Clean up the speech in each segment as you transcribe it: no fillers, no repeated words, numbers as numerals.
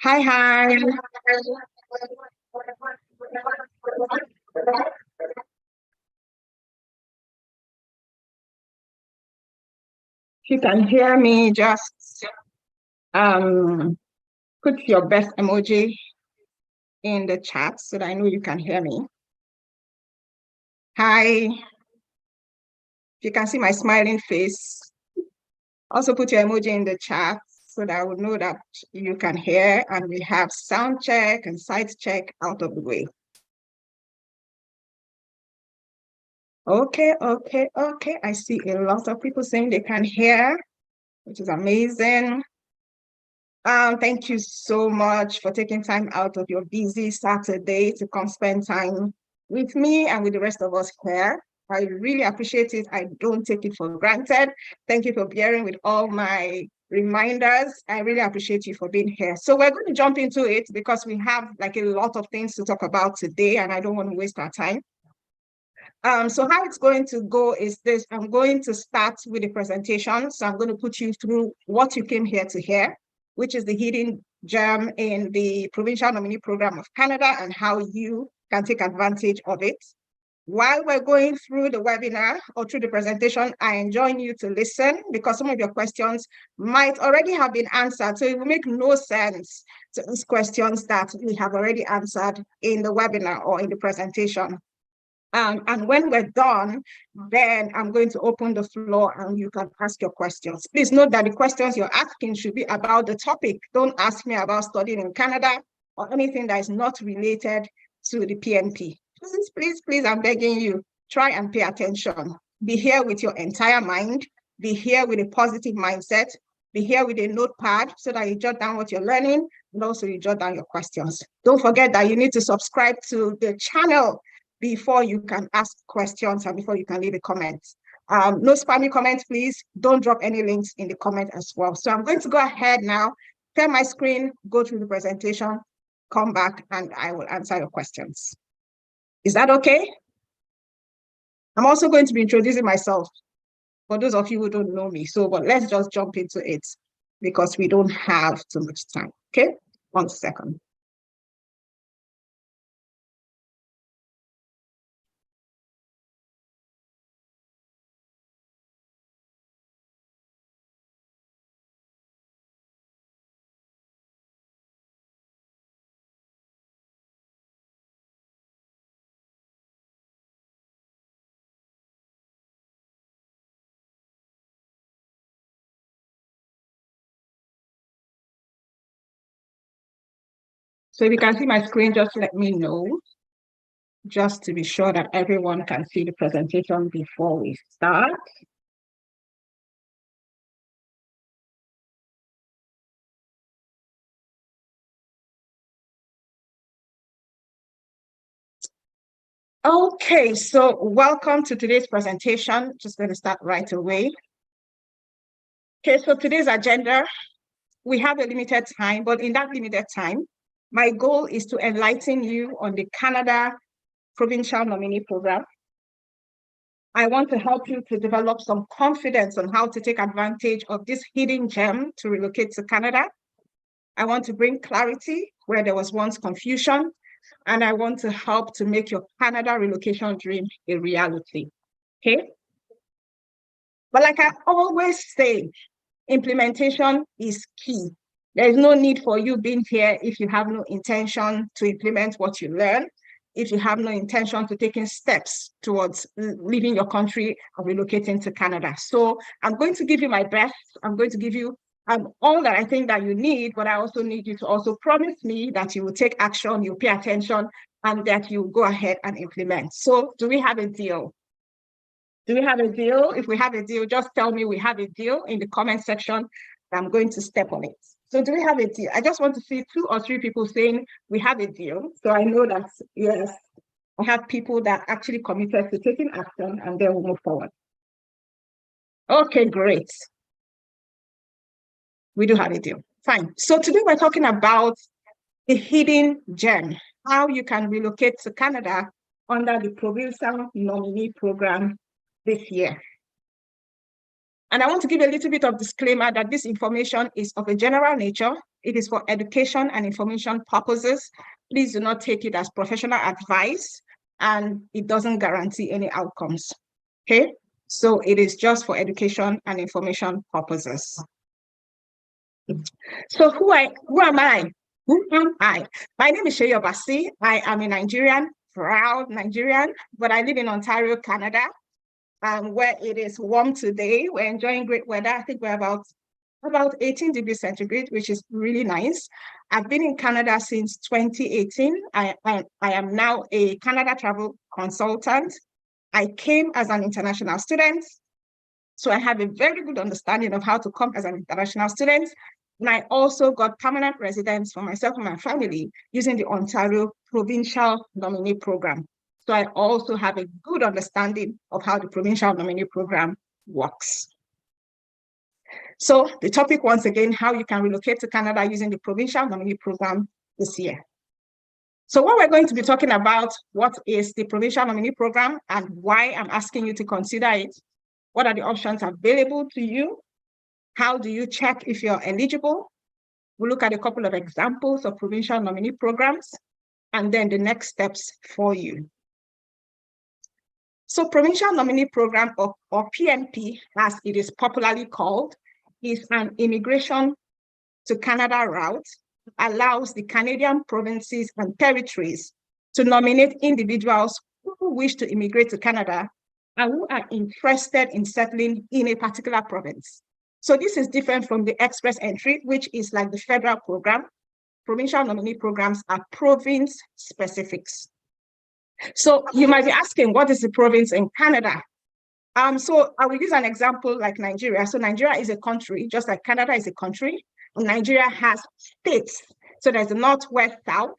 Hi, hi. If you can hear me, just um, put your best emoji in the chat so that I know you can hear me. Hi. If you can see my smiling face, also put your emoji in the chat so that I would know that you can hear and we have sound check and sight check out of the way. Okay. I see a lot of people saying they can hear, which is amazing. Thank you so much for taking time out of your busy Saturday to come spend time with me and with the rest of us here. I really appreciate it. I don't take it for granted. Thank you for bearing with all my reminders. I really appreciate you for being here. So we're going to jump into it because we have like a lot of things to talk about today and I don't want to waste our time. So how it's going to go is this. I'm going to start with the presentation. So I'm going to put you through what you came here to hear, which is the hidden gem in the Provincial Nominee Program of Canada and how you can take advantage of it. While we're going through the webinar or through the presentation, I enjoin you to listen because some of your questions might already have been answered. So it will make no sense to ask questions that we have already answered in the webinar or in the presentation. And when we're done, then I'm going to open the floor and you can ask your questions. Please note that the questions you're asking should be about the topic. Don't ask me about studying in Canada or anything that is not related to the PNP. Please, I'm begging you, try and pay attention. Be here with your entire mind. Be here with a positive mindset. Be here with a notepad so that you jot down what you're learning and also you jot down your questions. Don't forget that you need to subscribe to the channel before you can ask questions and before you can leave a comment. No spammy comments, please. Don't drop any links in the comment as well. So I'm going to go ahead now, share my screen, go through the presentation, come back, and I will answer your questions. Is that okay? I'm also going to be introducing myself for those of you who don't know me. So, but let's just jump into it because we don't have too much time. Okay, 1 second. So if you can see my screen, just let me know, just to be sure that everyone can see the presentation before we start. Okay, so welcome to today's presentation. Just going to start right away. Okay, so today's agenda, we have a limited time, but in that limited time, my goal is to enlighten you on the Canada Provincial Nominee Program. I want to help you to develop some confidence on how to take advantage of this hidden gem to relocate to Canada. I want to bring clarity where there was once confusion, and I want to help to make your Canada relocation dream a reality, okay? But like I always say, implementation is key. There is no need for you being here if you have no intention to implement what you learn, if you have no intention to taking steps towards leaving your country and relocating to Canada. So I'm going to give you my best. I'm going to give you all that I think that you need, but I also need you to also promise me that you will take action, you pay attention, and that you go ahead and implement. So do we have a deal? Do we have a deal? If we have a deal, just tell me we have a deal in the comment section. I'm going to step on it. So do we have a deal? I just want to see 2 or 3 people saying we have a deal. So I know that, yes, I have people that actually committed to taking action and then we'll move forward. Okay, great. We do have a deal. Fine. So today we're talking about the hidden gem, how you can relocate to Canada under the Provincial Nominee Program this year. And I want to give a little bit of disclaimer that this information is of a general nature. It is for education and information purposes. Please do not take it as professional advice, and it doesn't guarantee any outcomes. Okay, so it is just for education and information purposes. So who am I? Who am I? My name is Seyi Obasi. I am a Nigerian, proud Nigerian, but I live in Ontario, Canada, where it is warm today. We're enjoying great weather. I think we're about 18 degrees centigrade, which is really nice. I've been in Canada since 2018. I am now a Canada travel consultant. I came as an international student, so I have a very good understanding of how to come as an international student. And I also got permanent residence for myself and my family using the Ontario Provincial Nominee Program. So I also have a good understanding of how the Provincial Nominee Program works. So the topic, once again, how you can relocate to Canada using the Provincial Nominee Program this year. So what we're going to be talking about, what is the Provincial Nominee Program and why I'm asking you to consider it. What are the options available to you? How do you check if you're eligible? We'll look at a couple of examples of provincial nominee programs and then the next steps for you. So Provincial Nominee Program, or PNP, as it is popularly called, is an immigration to Canada route that allows the Canadian provinces and territories to nominate individuals who wish to immigrate to Canada and who are interested in settling in a particular province. So this is different from the express entry, which is like the federal program. Provincial nominee programs are province specifics. So you might be asking, what is the province in Canada? So I will use an example like Nigeria. So Nigeria is a country, just like Canada is a country, and Nigeria has states. So there's the north, west, south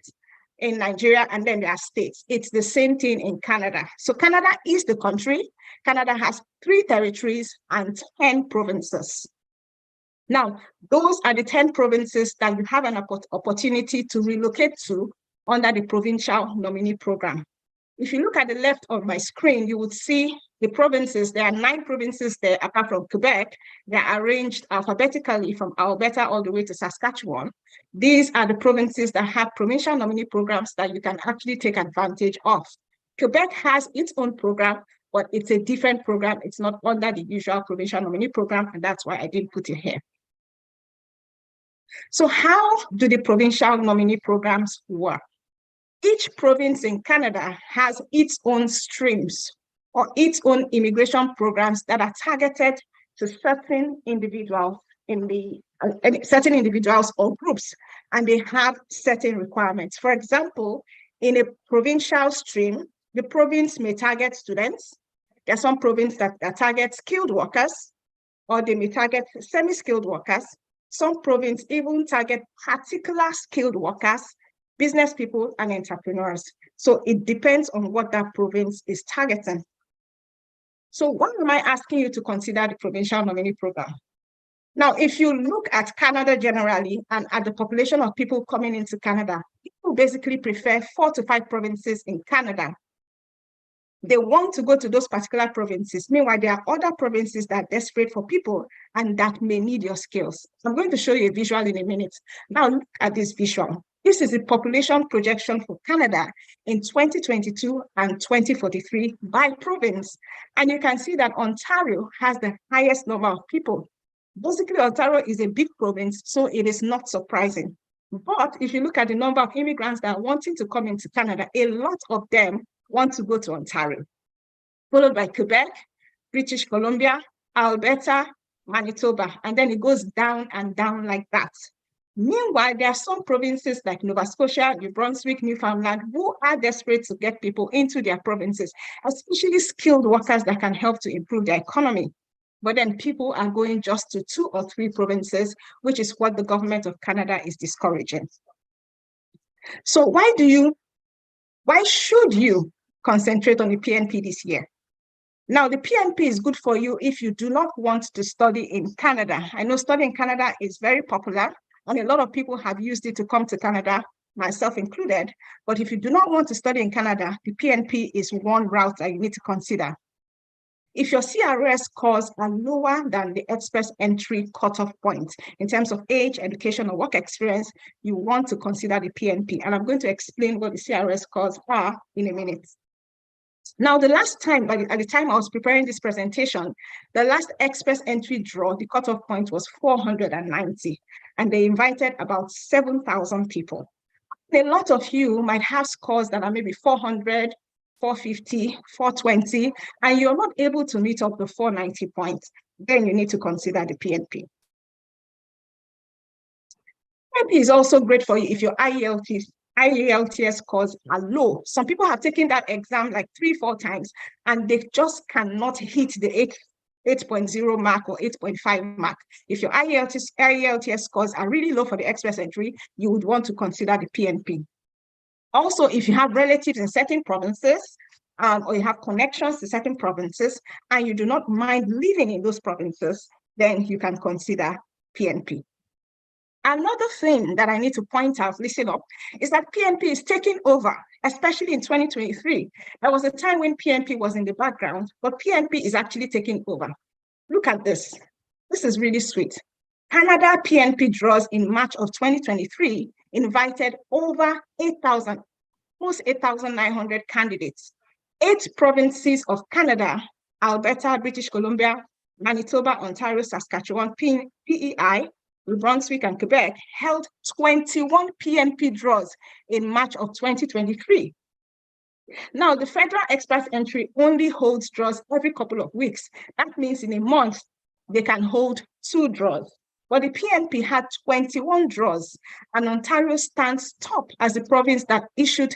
in Nigeria, and then there are states. It's the same thing in Canada. So Canada is the country. Canada has 3 territories and 10 provinces. Now, those are the 10 provinces that you have an opportunity to relocate to under the Provincial Nominee Program. If you look at the left of my screen, you would see the provinces. There are 9 provinces there, apart from Quebec. They are arranged alphabetically from Alberta all the way to Saskatchewan. These are the provinces that have provincial nominee programs that you can actually take advantage of. Quebec has its own program, but it's a different program. It's not under the usual provincial nominee program, and that's why I didn't put it here. So how do the provincial nominee programs work? Each province in Canada has its own streams or its own immigration programs that are targeted to certain individuals certain individuals or groups, and they have certain requirements. For example, in a provincial stream, the province may target students. There are some provinces that target skilled workers, or they may target semi-skilled workers. Some provinces even target particular skilled workers, business people, and entrepreneurs. So it depends on what that province is targeting. So why am I asking you to consider the Provincial Nominee Program? Now, if you look at Canada generally and at the population of people coming into Canada, people basically prefer 4 to 5 provinces in Canada. They want to go to those particular provinces. Meanwhile, there are other provinces that are desperate for people and that may need your skills. I'm going to show you a visual in a minute. Now look at this visual. This is the population projection for Canada in 2022 and 2043 by province. And you can see that Ontario has the highest number of people. Basically, Ontario is a big province, so it is not surprising. But if you look at the number of immigrants that are wanting to come into Canada, a lot of them want to go to Ontario, followed by Quebec, British Columbia, Alberta, Manitoba, and then it goes down and down like that. Meanwhile, there are some provinces like Nova Scotia, New Brunswick, Newfoundland, who are desperate to get people into their provinces, especially skilled workers that can help to improve their economy. But then people are going just to 2 or 3 provinces, which is what the government of Canada is discouraging. So why should you concentrate on the PNP this year? Now, the PNP is good for you if you do not want to study in Canada. I know studying in Canada is very popular, and a lot of people have used it to come to Canada, myself included. But if you do not want to study in Canada, the PNP is one route that you need to consider. If your CRS scores are lower than the express entry cutoff point in terms of age, education, or work experience, you want to consider the PNP. And I'm going to explain what the CRS scores are in a minute. Now, the last time, at the time I was preparing this presentation, the last express entry draw, the cutoff point was 490, and they invited about 7,000 people. A lot of you might have scores that are maybe 400, 450, 420, and you're not able to meet up the 490 points. Then you need to consider the PNP. PNP is also great for you if your IELTS scores are low. Some people have taken that exam like 3-4 times, and they just cannot hit the 8.0 mark or 8.5 mark. If your IELTS scores are really low for the express entry, you would want to consider the PNP. Also, if you have relatives in certain provinces, or you have connections to certain provinces, and you do not mind living in those provinces, then you can consider PNP. Another thing that I need to point out, listen up, is that PNP is taking over, especially in 2023. There was a time when PNP was in the background, but PNP is actually taking over. Look at this. This is really sweet. Canada PNP draws in March of 2023 invited over 8,000, almost 8,900 candidates. 8 provinces of Canada, Alberta, British Columbia, Manitoba, Ontario, Saskatchewan, PEI, New Brunswick, and Quebec held 21 PNP draws in March of 2023. Now, the federal express entry only holds draws every couple of weeks. That means in a month, they can hold 2 draws. But the PNP had 21 draws, and Ontario stands top as the province that issued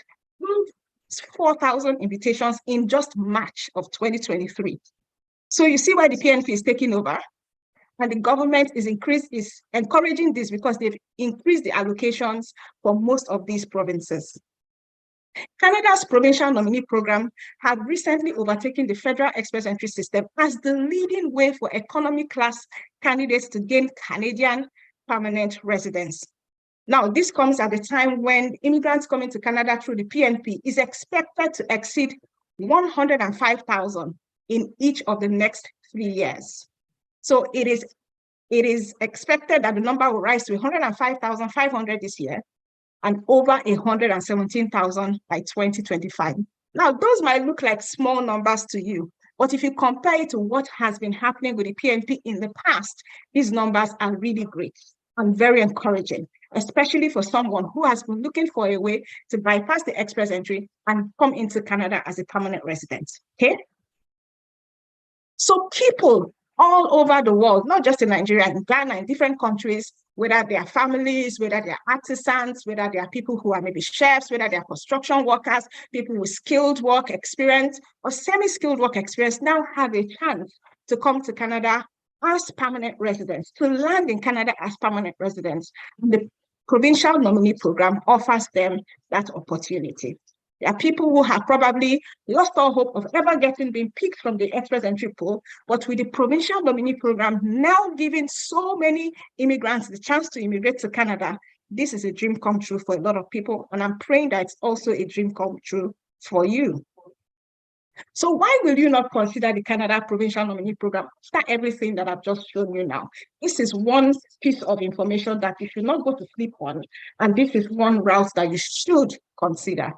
4,000 invitations in just March of 2023. So you see why the PNP is taking over? And the government is encouraging this because they've increased the allocations for most of these provinces. Canada's Provincial Nominee Program have recently overtaken the federal express entry system as the leading way for economy class candidates to gain Canadian permanent residence. Now, this comes at a time when immigrants coming to Canada through the PNP is expected to exceed 105,000 in each of the next 3 years. So it is expected that the number will rise to 105,500 this year and over 117,000 by 2025. Now, those might look like small numbers to you, but if you compare it to what has been happening with the PNP in the past, these numbers are really great and very encouraging, especially for someone who has been looking for a way to bypass the express entry and come into Canada as a permanent resident, okay? So people all over the world, not just in Nigeria, in Ghana, in different countries, whether they are families, whether they are artisans, whether they are people who are maybe chefs, whether they are construction workers, people with skilled work experience or semi-skilled work experience now have a chance to come to Canada as permanent residents, to land in Canada as permanent residents. And the Provincial Nominee Program offers them that opportunity. There are people who have probably lost all hope of ever being picked from the express entry pool, but with the Provincial Nominee Program now giving so many immigrants the chance to immigrate to Canada, this is a dream come true for a lot of people, and I'm praying that it's also a dream come true for you. So why will you not consider the Canada Provincial Nominee Program after everything that I've just shown you now? This is one piece of information that you should not go to sleep on, and this is one route that you should consider.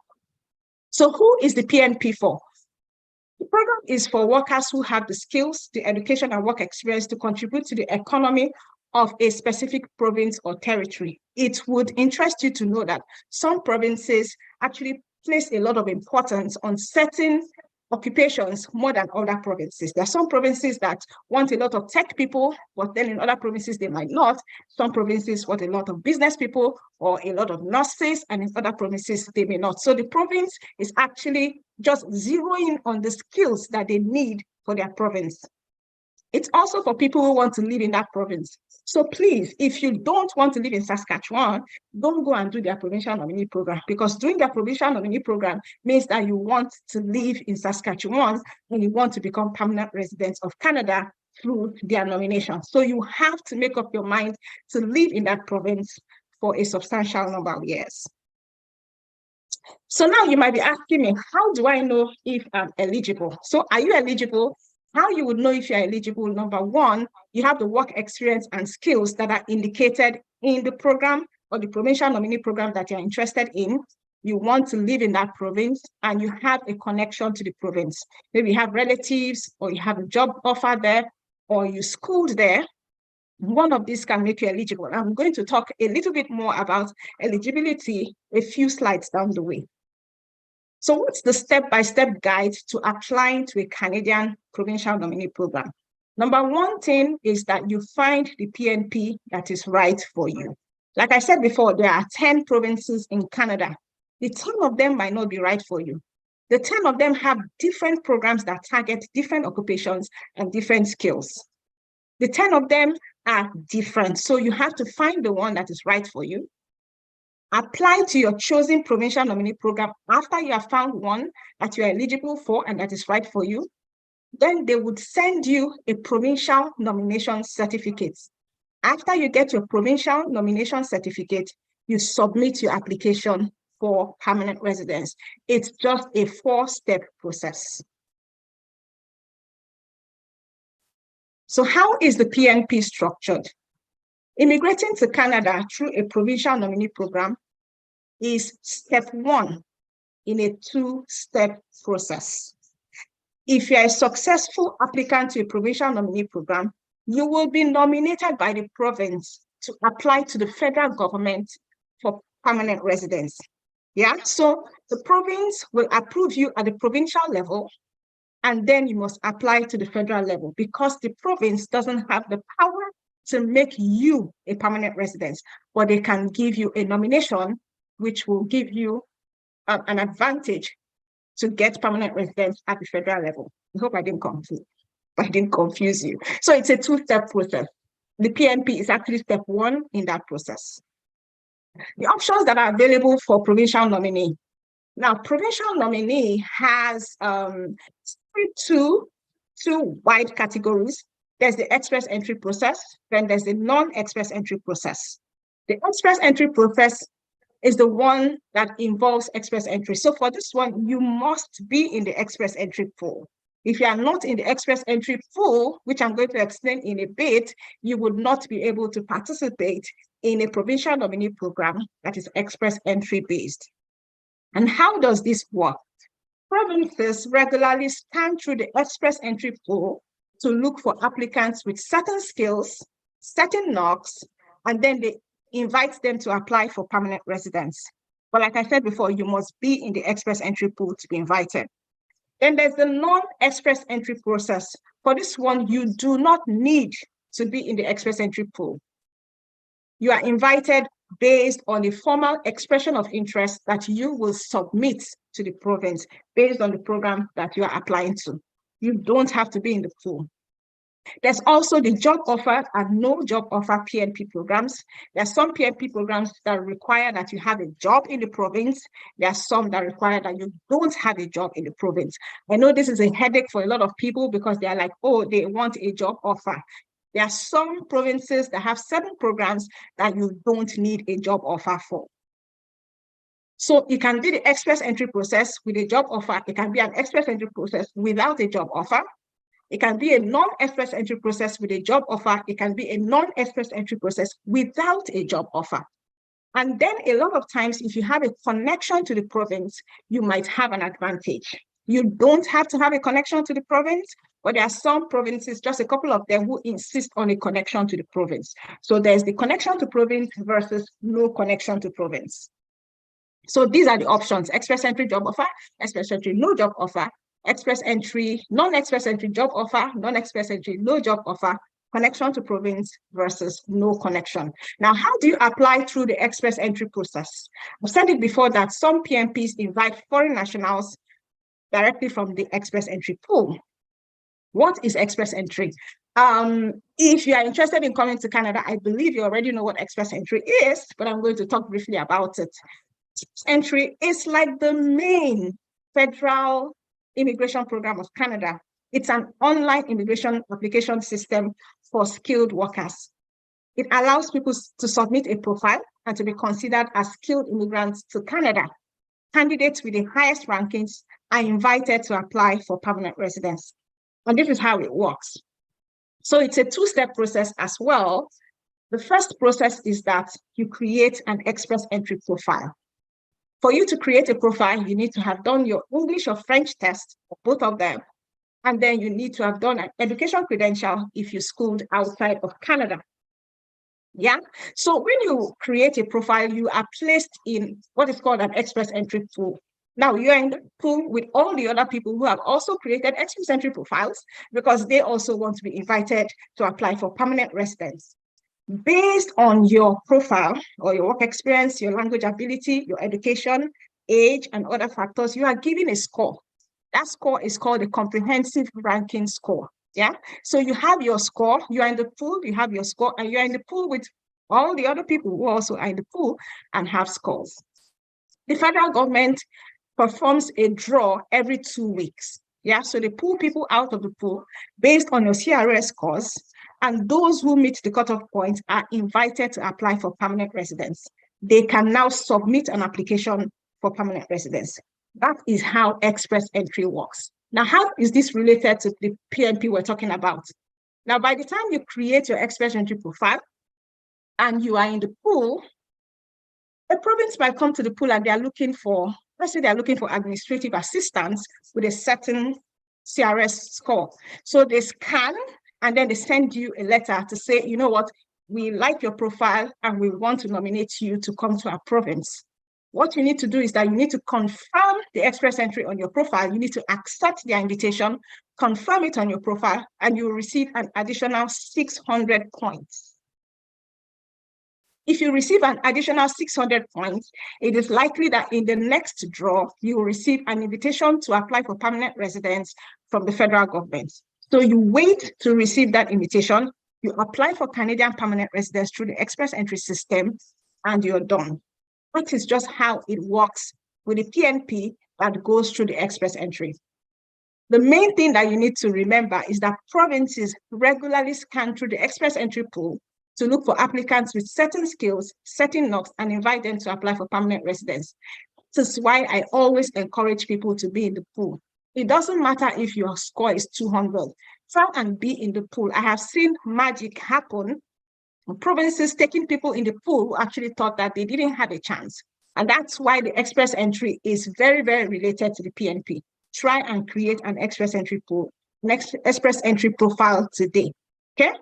So who is the PNP for? The program is for workers who have the skills, the education and work experience to contribute to the economy of a specific province or territory. It would interest you to know that some provinces actually place a lot of importance on certain occupations more than other provinces. There are some provinces that want a lot of tech people, but then in other provinces they might not. Some provinces want a lot of business people or a lot of nurses, and in other provinces they may not. So the province is actually just zeroing on the skills that they need for their province. It's also for people who want to live in that province. So please, if you don't want to live in Saskatchewan, don't go and do their Provincial Nominee Program, because doing their Provincial Nominee Program means that you want to live in Saskatchewan and you want to become permanent residents of Canada through their nomination. So you have to make up your mind to live in that province for a substantial number of years. So now you might be asking me, how do I know if I'm eligible? So are you eligible? How you would know if you're eligible: number one, you have the work experience and skills that are indicated in the program or the provincial nominee program that you're interested in. You want to live in that province and you have a connection to the province. Maybe you have relatives or you have a job offer there or you schooled there. One of these can make you eligible. I'm going to talk a little bit more about eligibility a few slides down the way. So what's the step-by-step guide to applying to a Canadian provincial nominee program? Number one thing is that you find the PNP that is right for you. Like I said before, there are 10 provinces in Canada. The 10 of them might not be right for you. The 10 of them have different programs that target different occupations and different skills. The 10 of them are different, so you have to find the one that is right for you. Apply to your chosen provincial nominee program after you have found one that you are eligible for and that is right for you. Then they would send you a provincial nomination certificate. After you get your provincial nomination certificate, you submit your application for permanent residence. It's just a 4-step process. So how is the PNP structured? Immigrating to Canada through a provincial nominee program is step 1 in a 2-step process. If you're a successful applicant to a provincial nominee program, you will be nominated by the province to apply to the federal government for permanent residence. Yeah, so the province will approve you at the provincial level, and then you must apply to the federal level because the province doesn't have the power to make you a permanent resident, but they can give you a nomination which will give you an advantage to get permanent residence at the federal level. I hope I didn't confuse you. So it's a 2-step process. The PNP is actually step 1 in that process. The options that are available for provincial nominee. Now, provincial nominee has two wide categories. There's the express entry process, then there's the non-express entry process. The express entry process is the one that involves express entry. So for this one, you must be in the express entry pool. If you are not in the express entry pool, which I'm going to explain in a bit, you would not be able to participate in a provincial nominee program that is express entry based. And how does this work? Provinces regularly scan through the express entry pool to look for applicants with certain skills, certain knocks, and then they invite them to apply for permanent residence. But like I said before, you must be in the express entry pool to be invited. Then there's the non-express entry process. For this one, you do not need to be in the express entry pool. You are invited based on a formal expression of interest that you will submit to the province based on the program that you are applying to. You don't have to be in the pool. There's also the job offer and no job offer PNP programs. There are some PNP programs that require that you have a job in the province. There are some that require that you don't have a job in the province. I know this is a headache for a lot of people because they're like, oh, they want a job offer. There are some provinces that have certain programs that you don't need a job offer for. So it can be the express entry process with a job offer. It can be an express entry process without a job offer. It can be a non-express entry process with a job offer. It can be a non-express entry process without a job offer. And then a lot of times, if you have a connection to the province, you might have an advantage. You don't have to have a connection to the province, but there are some provinces, just a couple of them, who insist on a connection to the province. So there's the connection to province versus no connection to province. So these are the options: express entry job offer, express entry no job offer, express entry, non-express entry job offer, non-express entry no job offer, connection to province versus no connection. Now, how do you apply through the express entry process? I've said it before that some PNPs invite foreign nationals directly from the express entry pool. What is express entry? If you are interested in coming to Canada, I believe you already know what express entry is, but I'm going to talk briefly about it. Express entry is like the main federal immigration program of Canada. It's an online immigration application system for skilled workers. It allows people to submit a profile and to be considered as skilled immigrants to Canada. Candidates with the highest rankings are invited to apply for permanent residence. And this is how it works. So it's a two-step process as well. The first process is that you create an express entry profile. For you to create a profile, you need to have done your English or French test, both of them. And then you need to have done an education credential if you schooled outside of Canada. Yeah. So when you create a profile, you are placed in what is called an express entry pool. Now you're in the pool with all the other people who have also created express entry profiles because they also want to be invited to apply for permanent residence. Based on your profile or your work experience, your language ability, your education, age, and other factors, you are given a score. That score is called a comprehensive ranking score. Yeah. So you have your score, you are in the pool, you have your score, and you're in the pool with all the other people who also are in the pool and have scores. The federal government performs a draw every 2 weeks. Yeah. So they pull people out of the pool based on your CRS scores, and those who meet the cutoff point are invited to apply for permanent residence. They can now submit an application for permanent residence. That is how express entry works. Now, how is this related to the PNP we're talking about? Now, by the time you create your express entry profile and you are in the pool, a province might come to the pool and they are looking for, let's say they're looking for administrative assistance with a certain CRS score. So they scan and then they send you a letter to say, you know what, we like your profile and we want to nominate you to come to our province. What you need to do is that you need to confirm the express entry on your profile. You need to accept their invitation, confirm it on your profile, and you will receive an additional 600 points. If you receive an additional 600 points, it is likely that in the next draw, you will receive an invitation to apply for permanent residence from the federal government. So you wait to receive that invitation, you apply for Canadian permanent residence through the express entry system, and you're done. That is just how it works with the PNP that goes through the express entry. The main thing that you need to remember is that provinces regularly scan through the express entry pool to look for applicants with certain skills, certain knocks, and invite them to apply for permanent residence. This is why I always encourage people to be in the pool. It doesn't matter if your score is 200. Try and be in the pool. I have seen magic happen. Provinces taking people in the pool who actually thought that they didn't have a chance. And that's why the express entry is very, very related to the PNP. Try and create an express entry pool, next express entry profile today. Okay.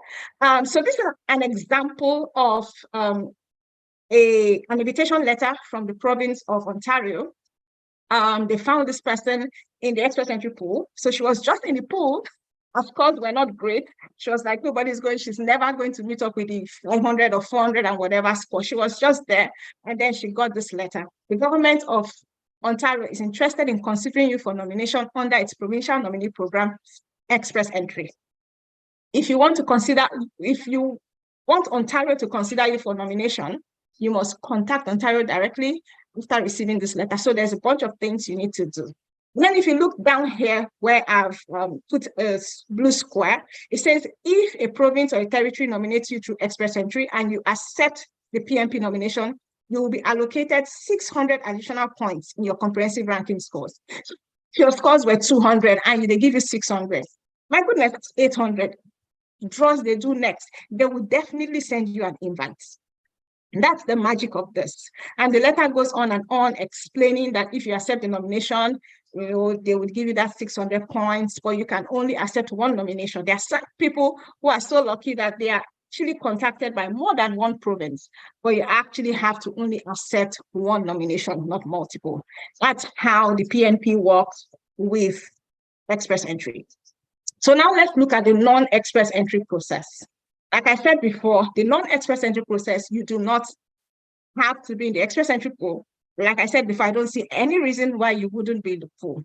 So this is an example of an invitation letter from the province of Ontario. They found this person in the express entry pool. So she was just in the pool. Of course, we're not great. She was like, nobody's going, she's never going to meet up with the 500 or 400 and whatever score. She was just there. And then she got this letter. The government of Ontario is interested in considering you for nomination under its Provincial Nominee Program express entry. If you want Ontario to consider you for nomination, you must contact Ontario directly after receiving this letter. So there's a bunch of things you need to do. Then if you look down here where I've put a blue square, it says if a province or a territory nominates you through express entry and you accept the PNP nomination, you will be allocated 600 additional points in your comprehensive ranking scores. So if your scores were 200 and they give you 600, my goodness, that's 800. Draws they do next, they will definitely send you an invite. That's the magic of this. And the letter goes on and on explaining that if you accept the nomination, they would give you that 600 points, but you can only accept one nomination. There are some people who are so lucky that they are actually contacted by more than one province, but you actually have to only accept one nomination, not multiple. That's how the PNP works with express entry. So now let's look at the non-express entry process. Like I said before, the non-express entry process, you do not have to be in the express entry pool. Like I said before, I don't see any reason why you wouldn't be in the pool.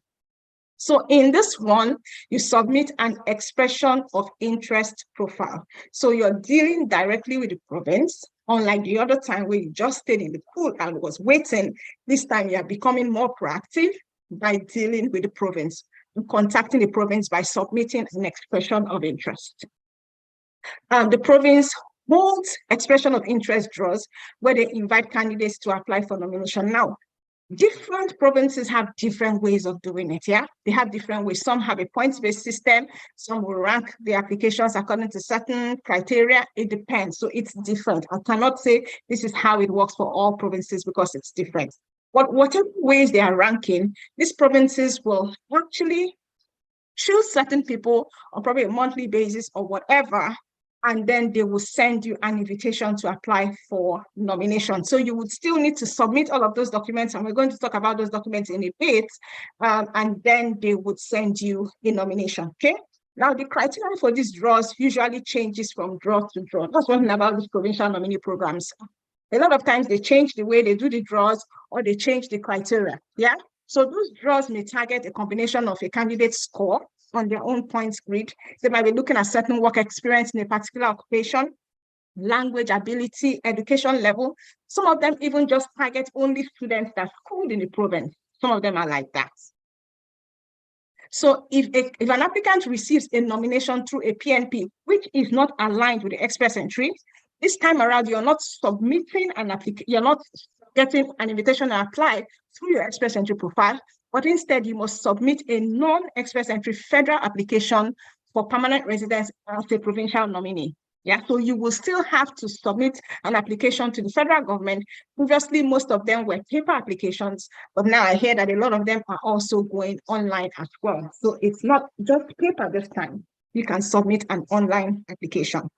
So in this one, you submit an expression of interest profile. So you're dealing directly with the province, unlike the other time where you just stayed in the pool and was waiting. This time you are becoming more proactive by dealing with the province, contacting the province by submitting an expression of interest. The province holds expression of interest draws where they invite candidates to apply for nomination. Now, Different provinces have different ways of doing it, yeah? They have different ways. Some have a points-based system. Some will rank the applications according to certain criteria. It depends. So it's different. I cannot say this is how it works for all provinces because it's different. But whatever ways they are ranking, these provinces will actually choose certain people on probably a monthly basis or whatever, and then they will send you an invitation to apply for nomination. So you would still need to submit all of those documents, and we're going to talk about those documents in a bit, and then they would send you a nomination, okay? Now, the criteria for these draws usually changes from draw to draw. That's one thing about these provincial nominee programs. A lot of times they change the way they do the draws or they change the criteria, yeah? So those draws may target a combination of a candidate's score on their own points grid. They might be looking at certain work experience in a particular occupation, language ability, education level. Some of them even just target only students that schooled in the province. Some of them are like that. So if an applicant receives a nomination through a PNP, which is not aligned with the express entry, this time around, you're not submitting an application, you're not getting an invitation to apply through your express entry profile, but instead you must submit a non-express entry federal application for permanent residence as a provincial nominee. Yeah, so you will still have to submit an application to the federal government. Previously, most of them were paper applications, but now I hear that a lot of them are also going online as well. So it's not just paper this time. You can submit an online application.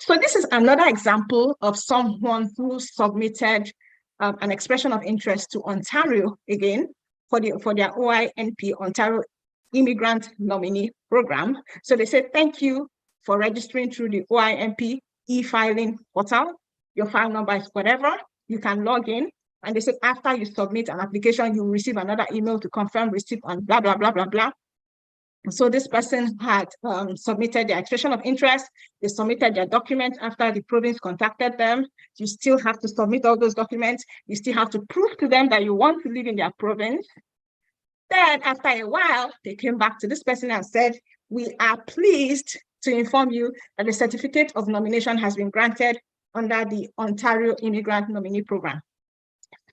So this is another example of someone who submitted an expression of interest to Ontario again for their OINP, Ontario Immigrant Nominee Program. So they said, thank you for registering through the OINP e-filing portal. Your file number is whatever. You can log in. And they said, after you submit an application, you will receive another email to confirm receipt and blah, blah, blah, blah, blah. So this person had submitted their expression of interest. They submitted their documents after the province contacted them. You still have to submit all those documents. You still have to prove to them that you want to live in their province. Then after a while, they came back to this person and said, we are pleased to inform you that the certificate of nomination has been granted under the Ontario Immigrant Nominee Program.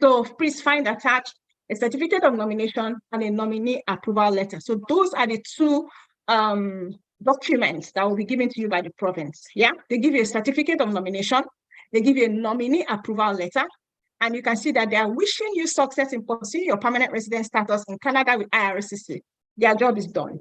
So please find attached a certificate of nomination and a nominee approval letter. So those are the two documents that will be given to you by the province. Yeah, they give you a certificate of nomination, they give you a nominee approval letter, and you can see that they are wishing you success in pursuing your permanent resident status in Canada with IRCC. Their job is done.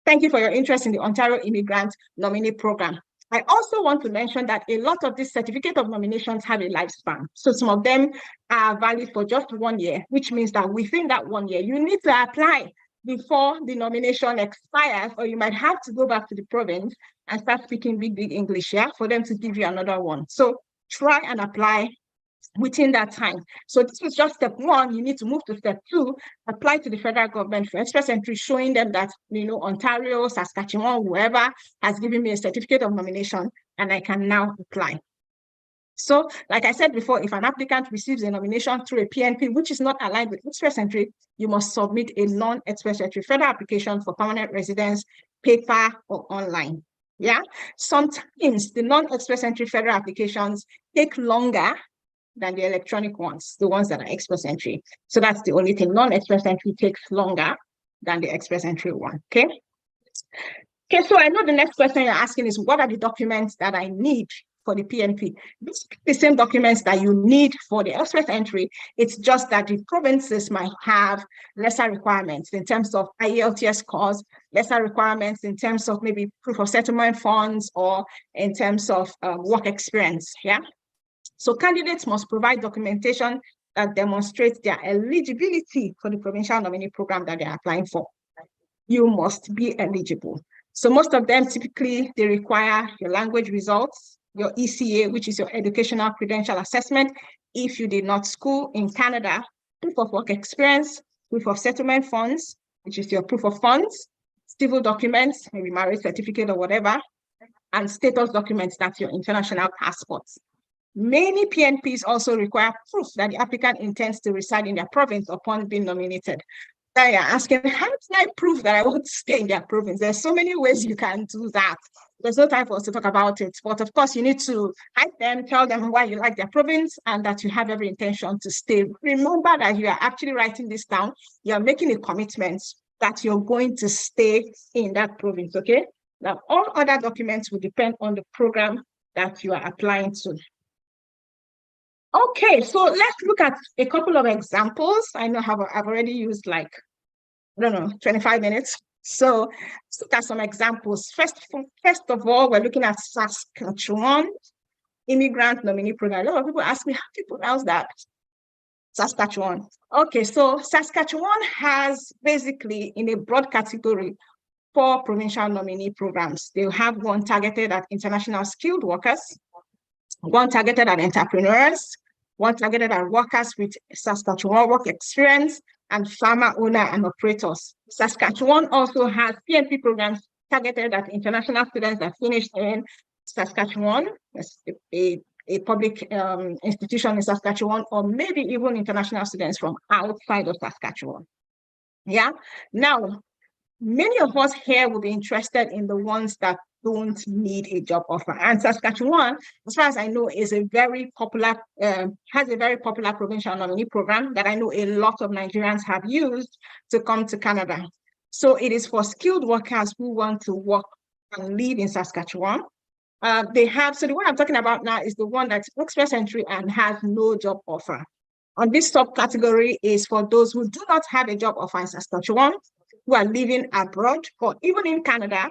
Thank you for your interest in the Ontario Immigrant Nominee Program. I also want to mention that a lot of these certificate of nominations have a lifespan. So some of them are valid for just 1 year, which means that within that 1 year, you need to apply before the nomination expires, or you might have to go back to the province and start speaking big English, yeah, for them to give you another one. So try and apply within that time. So this is just step one. You need to move to step two, apply to the federal government for express entry, showing them that, you know, Ontario, Saskatchewan, whoever has given me a certificate of nomination, and I can now apply. So, like I said before, if an applicant receives a nomination through a PNP, which is not aligned with express entry, you must submit a non-express entry federal application for permanent residence, paper or online. Yeah, sometimes the non-express entry federal applications take longer than the electronic ones, the ones that are express entry. So that's the only thing. Non-express entry takes longer than the express entry one, okay? Okay, so I know the next question you're asking is, what are the documents that I need for the PNP? These are the same documents that you need for the express entry. It's just that the provinces might have lesser requirements in terms of IELTS scores, lesser requirements in terms of maybe proof of settlement funds, or in terms of work experience, yeah? So candidates must provide documentation that demonstrates their eligibility for the provincial nominee program that they're applying for. You must be eligible. So most of them, typically, they require your language results, your ECA, which is your educational credential assessment. If you did not school in Canada, proof of work experience, proof of settlement funds, which is your proof of funds, civil documents, maybe marriage certificate or whatever, and status documents, that's your international passports. Many PNPs also require proof that the applicant intends to reside in their province upon being nominated. Now you're asking, how can I prove that I want to stay in their province? There's so many ways you can do that. There's no time for us to talk about it. But of course, you need to write them, tell them why you like their province and that you have every intention to stay. Remember that you are actually writing this down. You're making a commitment that you're going to stay in that province, okay? Now, all other documents will depend on the program that you are applying to. Okay, so let's look at a couple of examples. I know I've already used like, I don't know, 25 minutes. So let's look at some examples. First of all, we're looking at Saskatchewan Immigrant Nominee Program. A lot of people ask me, how do you pronounce that? Saskatchewan. Okay, so Saskatchewan has basically, in a broad category, 4 provincial nominee programs. They have one targeted at international skilled workers, one targeted at entrepreneurs, one targeted at workers with Saskatchewan work experience, and farmer owner and operators. Saskatchewan also has PNP programs targeted at international students that finished in Saskatchewan, a public institution in Saskatchewan, or maybe even international students from outside of Saskatchewan. Yeah. Now, many of us here will be interested in the ones that don't need a job offer. And Saskatchewan, as far as I know, is a very popular, has a very popular provincial nominee program that I know a lot of Nigerians have used to come to Canada. So it is for skilled workers who want to work and live in Saskatchewan. They have, so the one I'm talking about now is the one that's express entry and has no job offer. On this subcategory is for those who do not have a job offer in Saskatchewan, who are living abroad or even in Canada,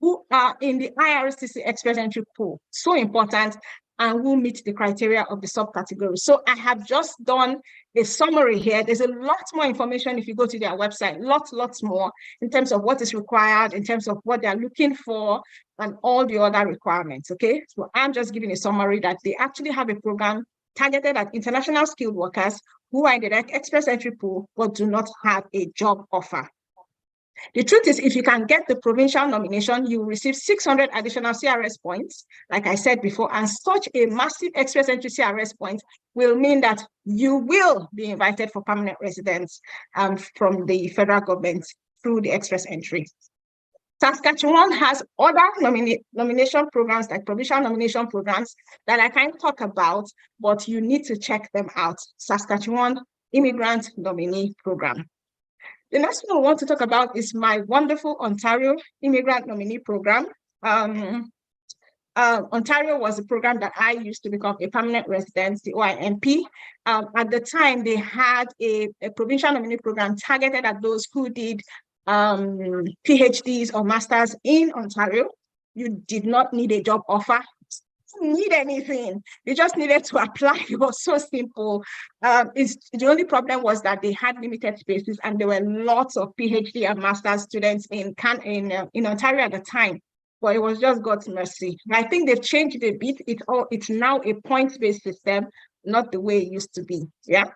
who are in the IRCC express entry pool, so important, and who meet the criteria of the subcategory. So I have just done a summary here. There's a lot more information if you go to their website, lots more in terms of what is required, in terms of what they're looking for, and all the other requirements, okay? So I'm just giving a summary that they actually have a program targeted at international skilled workers who are in the express entry pool but do not have a job offer. The truth is, if you can get the provincial nomination, you will receive 600 additional CRS points, like I said before, and such a massive express entry CRS point will mean that you will be invited for permanent residence from the federal government through the express entry. Saskatchewan has other nomination programs, like provincial nomination programs, that I can't talk about, but you need to check them out. Saskatchewan Immigrant Nominee Program. The next one I want to talk about is my wonderful Ontario Immigrant Nominee Program. Ontario was a program that I used to become a permanent resident, the OIMP. At the time, they had a provincial nominee program targeted at those who did PhDs or masters in Ontario. You did not need a job offer. Need anything, you just needed to apply. It was so simple. The only problem was that they had limited spaces and there were lots of PhD and master's students in Ontario at the time, but it was just God's mercy. I think they've changed it a bit. It's now a points-based system, not the way it used to be. Yeah,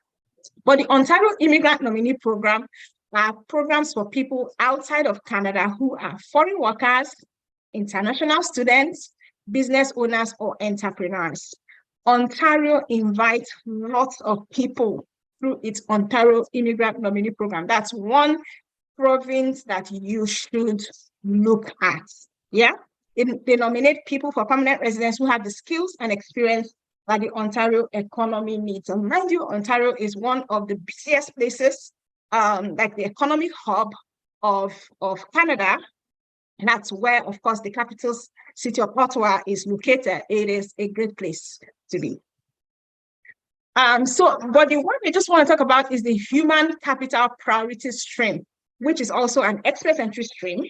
but the Ontario Immigrant Nominee Program are programs for people outside of Canada who are foreign workers, international students, business owners, or entrepreneurs. Ontario invites lots of people through its Ontario Immigrant Nominee Program. That's one province that you should look at. Yeah, they nominate people for permanent residence who have the skills and experience that the Ontario economy needs. And mind you, Ontario is one of the busiest places, like the economic hub of Canada. And that's where, of course, the capital city of Ottawa is located. It is a great place to be. But the one I just want to talk about is the Human Capital Priority Stream, which is also an express entry stream.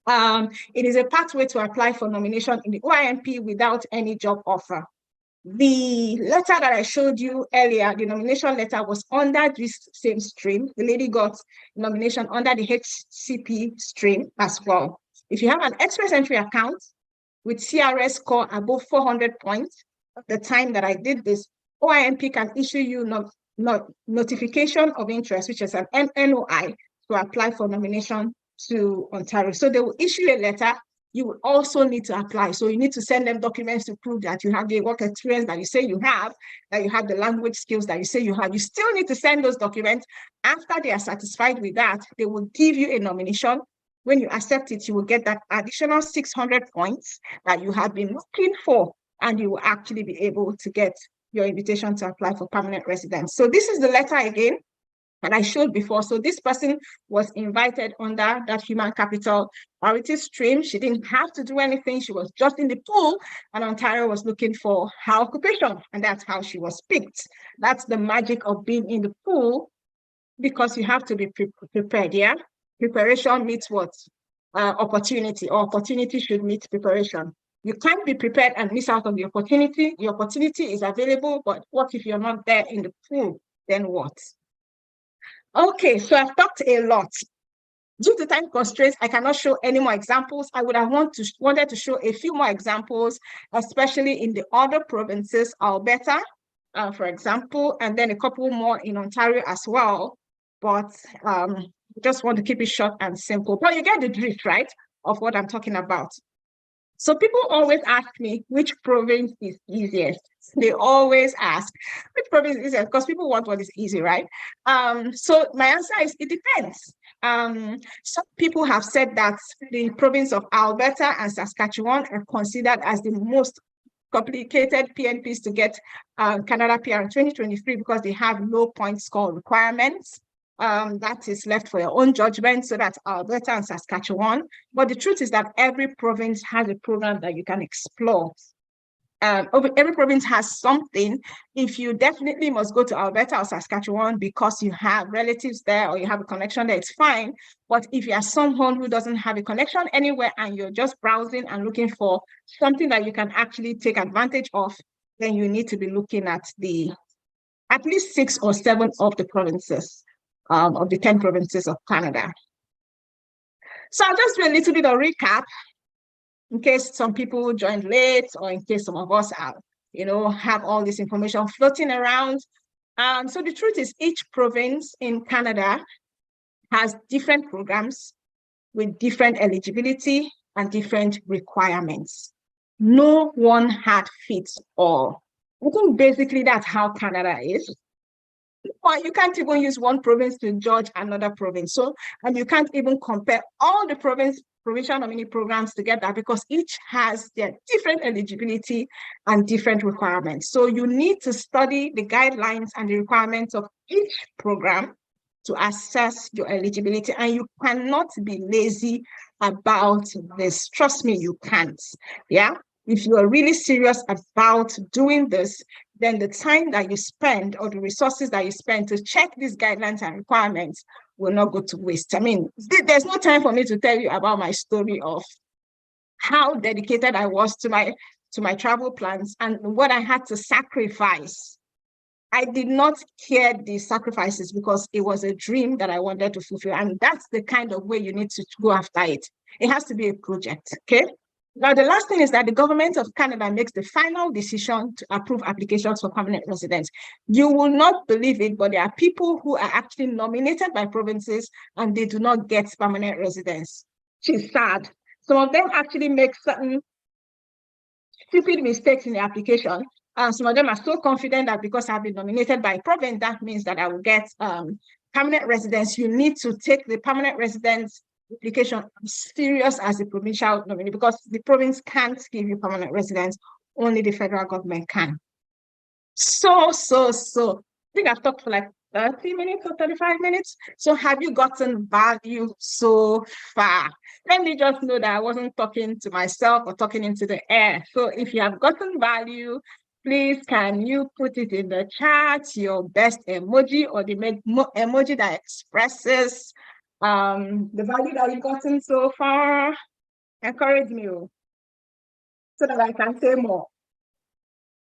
It is a pathway to apply for nomination in the OIMP without any job offer. The letter that I showed you earlier, the nomination letter, was under this same stream. The lady got nomination under the HCP stream as well. If you have an express entry account with CRS score above 400 points, at the time that I did this, OIMP can issue you notification of interest, which is an NOI, to apply for nomination to Ontario. So they will issue a letter you will also need to apply. So you need to send them documents to prove that you have the work experience that you say you have, that you have the language skills that you say you have. You still need to send those documents. After they are satisfied with that, they will give you a nomination. When you accept it, you will get that additional 600 points that you have been looking for, and you will actually be able to get your invitation to apply for permanent residence. So this is the letter again that I showed before. So this person was invited under that human capital priority stream. She didn't have to do anything. She was just in the pool, and Ontario was looking for her occupation, and that's how she was picked. That's the magic of being in the pool, because you have to be prepared, yeah? Preparation meets what? Opportunity, or opportunity should meet preparation. You can't be prepared and miss out on the opportunity. The opportunity is available, but what if you're not there in the pool? Then what? Okay, so I've talked a lot. Due to time constraints, I cannot show any more examples. I would have wanted to show a few more examples, especially in the other provinces, Alberta, for example, and then a couple more in Ontario as well. But just want to keep it short and simple. But you get the drift, right, of what I'm talking about. So people always ask me which province is easiest. They always ask which province is easiest, because people want what is easy, right? So my answer is it depends. Some people have said that the province of Alberta and Saskatchewan are considered as the most complicated PNPs to get Canada PR in 2023 because they have low point score requirements. That is left for your own judgment. So that's Alberta and Saskatchewan. But the truth is that every province has a program that you can explore. Every province has something. If you definitely must go to Alberta or Saskatchewan because you have relatives there or you have a connection there, it's fine. But if you are someone who doesn't have a connection anywhere and you're just browsing and looking for something that you can actually take advantage of, then you need to be looking at at least 6 or 7 of the provinces. Of the 10 provinces of Canada. So I'll just do a little bit of recap in case some people joined late or in case some of us are, have all this information floating around. So the truth is each province in Canada has different programs with different eligibility and different requirements. No one hat fits all. I think basically that's how Canada is. Well, you can't even use one province to judge another province. So, and you can't even compare all the provincial nominee programs together because each has their different eligibility and different requirements. So you need to study the guidelines and the requirements of each program to assess your eligibility. And you cannot be lazy about this. Trust me, you can't. Yeah. If you are really serious about doing this, then the time that you spend or the resources that you spend to check these guidelines and requirements will not go to waste. I mean, there's no time for me to tell you about my story of how dedicated I was to my travel plans and what I had to sacrifice. I did not care the sacrifices because it was a dream that I wanted to fulfill. And that's the kind of way you need to go after it. It has to be a project, okay? Now, the last thing is that the government of Canada makes the final decision to approve applications for permanent residence. You will not believe it, but there are people who are actually nominated by provinces and they do not get permanent residence. Which is sad. Some of them actually make certain stupid mistakes in the application. Some of them are so confident that because I've been nominated by a province, that means that I will get permanent residence. You need to take the permanent residence application serious as a provincial nominee because the province can't give you permanent residence, only the federal government can. So, I think I've talked for like 30 minutes or 35 minutes. So have you gotten value so far? Let me just know that I wasn't talking to myself or talking into the air. So if you have gotten value, please can you put it in the chat, your best emoji or the emoji that expresses the value that you've gotten so far. Encourage me so that I can say more.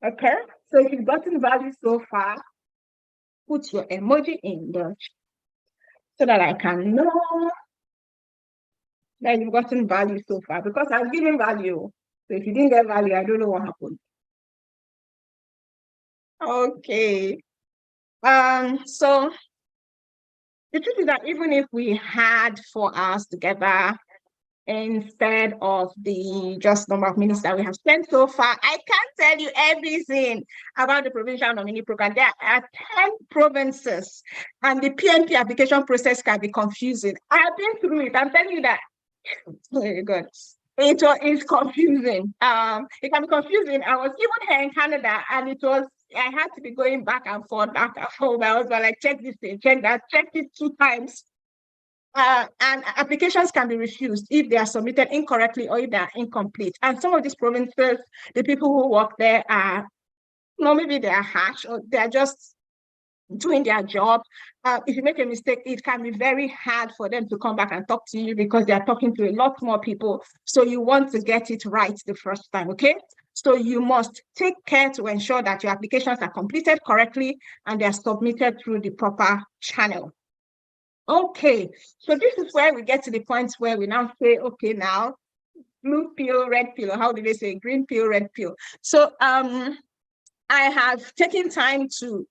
Okay, so if you've gotten value so far, put your emoji in there so that I can know that you've gotten value so far because I've given value. So if you didn't get value, I don't know what happened. Okay. So the truth is that even if we had 4 hours together, instead of the just number of minutes that we have spent so far. I can't tell you everything about the Provincial Nominee Program. There are 10 provinces, and the PNP application process can be confusing. I've been through it. I'm telling you that. Very good. It's confusing. It can be confusing. I was even here in Canada, and I had to be going back and forth, back and forth. I was like, check this thing, check that, check it 2 times. And applications can be refused if they are submitted incorrectly or if they are incomplete. And some of these provinces, the people who work there are, maybe they are harsh or they're just doing their job. If you make a mistake, it can be very hard for them to come back and talk to you because they are talking to a lot more people. So you want to get it right the first time, okay? So you must take care to ensure that your applications are completed correctly and they are submitted through the proper channel. Okay, so this is where we get to the point where we now say, okay, now blue pill, red pill, or how do they say, green pill, red pill. So I have taken time to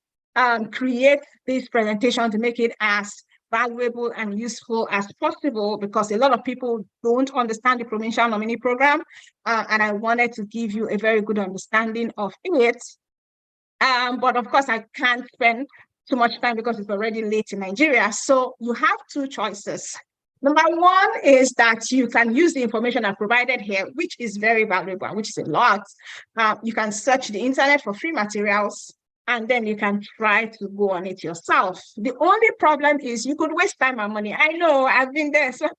create this presentation to make it as valuable and useful as possible because a lot of people don't understand the Provincial Nominee Program, and I wanted to give you a very good understanding of it. But of course, I can't spend too much time because it's already late in Nigeria. So you have 2 choices. Number 1 is that you can use the information I've provided here, which is very valuable, which is a lot. You can search the internet for free materials, and then you can try to go on it yourself. The only problem is you could waste time and money. I know, I've been there, so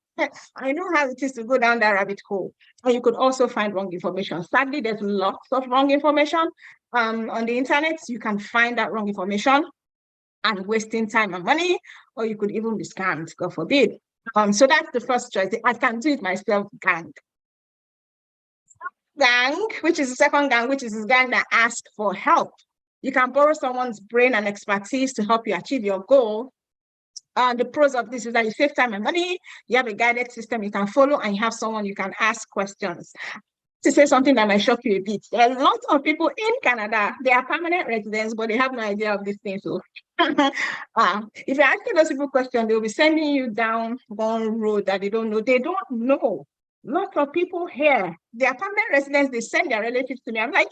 I know how it is to go down that rabbit hole. And you could also find wrong information. Sadly, there's lots of wrong information on the internet. You can find that wrong information and wasting time and money, or you could even be scammed, God forbid. So that's the first choice. I can do it myself, gang, which is the second gang, which is this gang that asks for help. You can borrow someone's brain and expertise to help you achieve your goal. The pros of this is that you save time and money, you have a guided system you can follow, and you have someone you can ask questions. To say something that might shock you a bit, there are lots of people in Canada, they are permanent residents, but they have no idea of this thing. So if you're asking those people questions, they'll be sending you down one road that they don't know. They don't know. Lots of people here, they are permanent residents, they send their relatives to me. I'm like,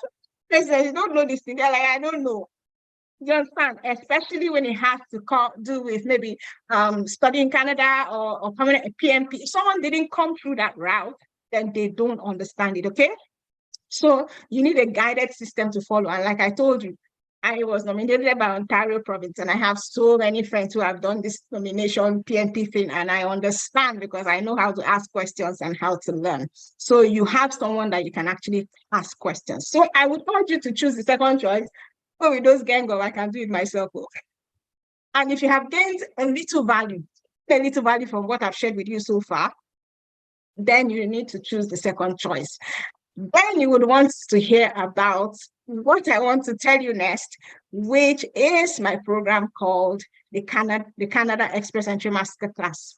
residents, you don't know this thing. They're like, I don't know. You understand? Especially when it has to do with maybe studying Canada or permanent PNP. If someone didn't come through that route, then they don't understand it, okay? So you need a guided system to follow. And like I told you, I was nominated by Ontario Province, and I have so many friends who have done this nomination PNP thing, and I understand because I know how to ask questions and how to learn. So you have someone that you can actually ask questions. So I would urge you to choose the second choice. Oh, with those gang of, I can do it myself. And if you have gained a little value from what I've shared with you so far, then you need to choose the second choice. Then you would want to hear about what I want to tell you next, which is my program called the Canada Express Entry Masterclass.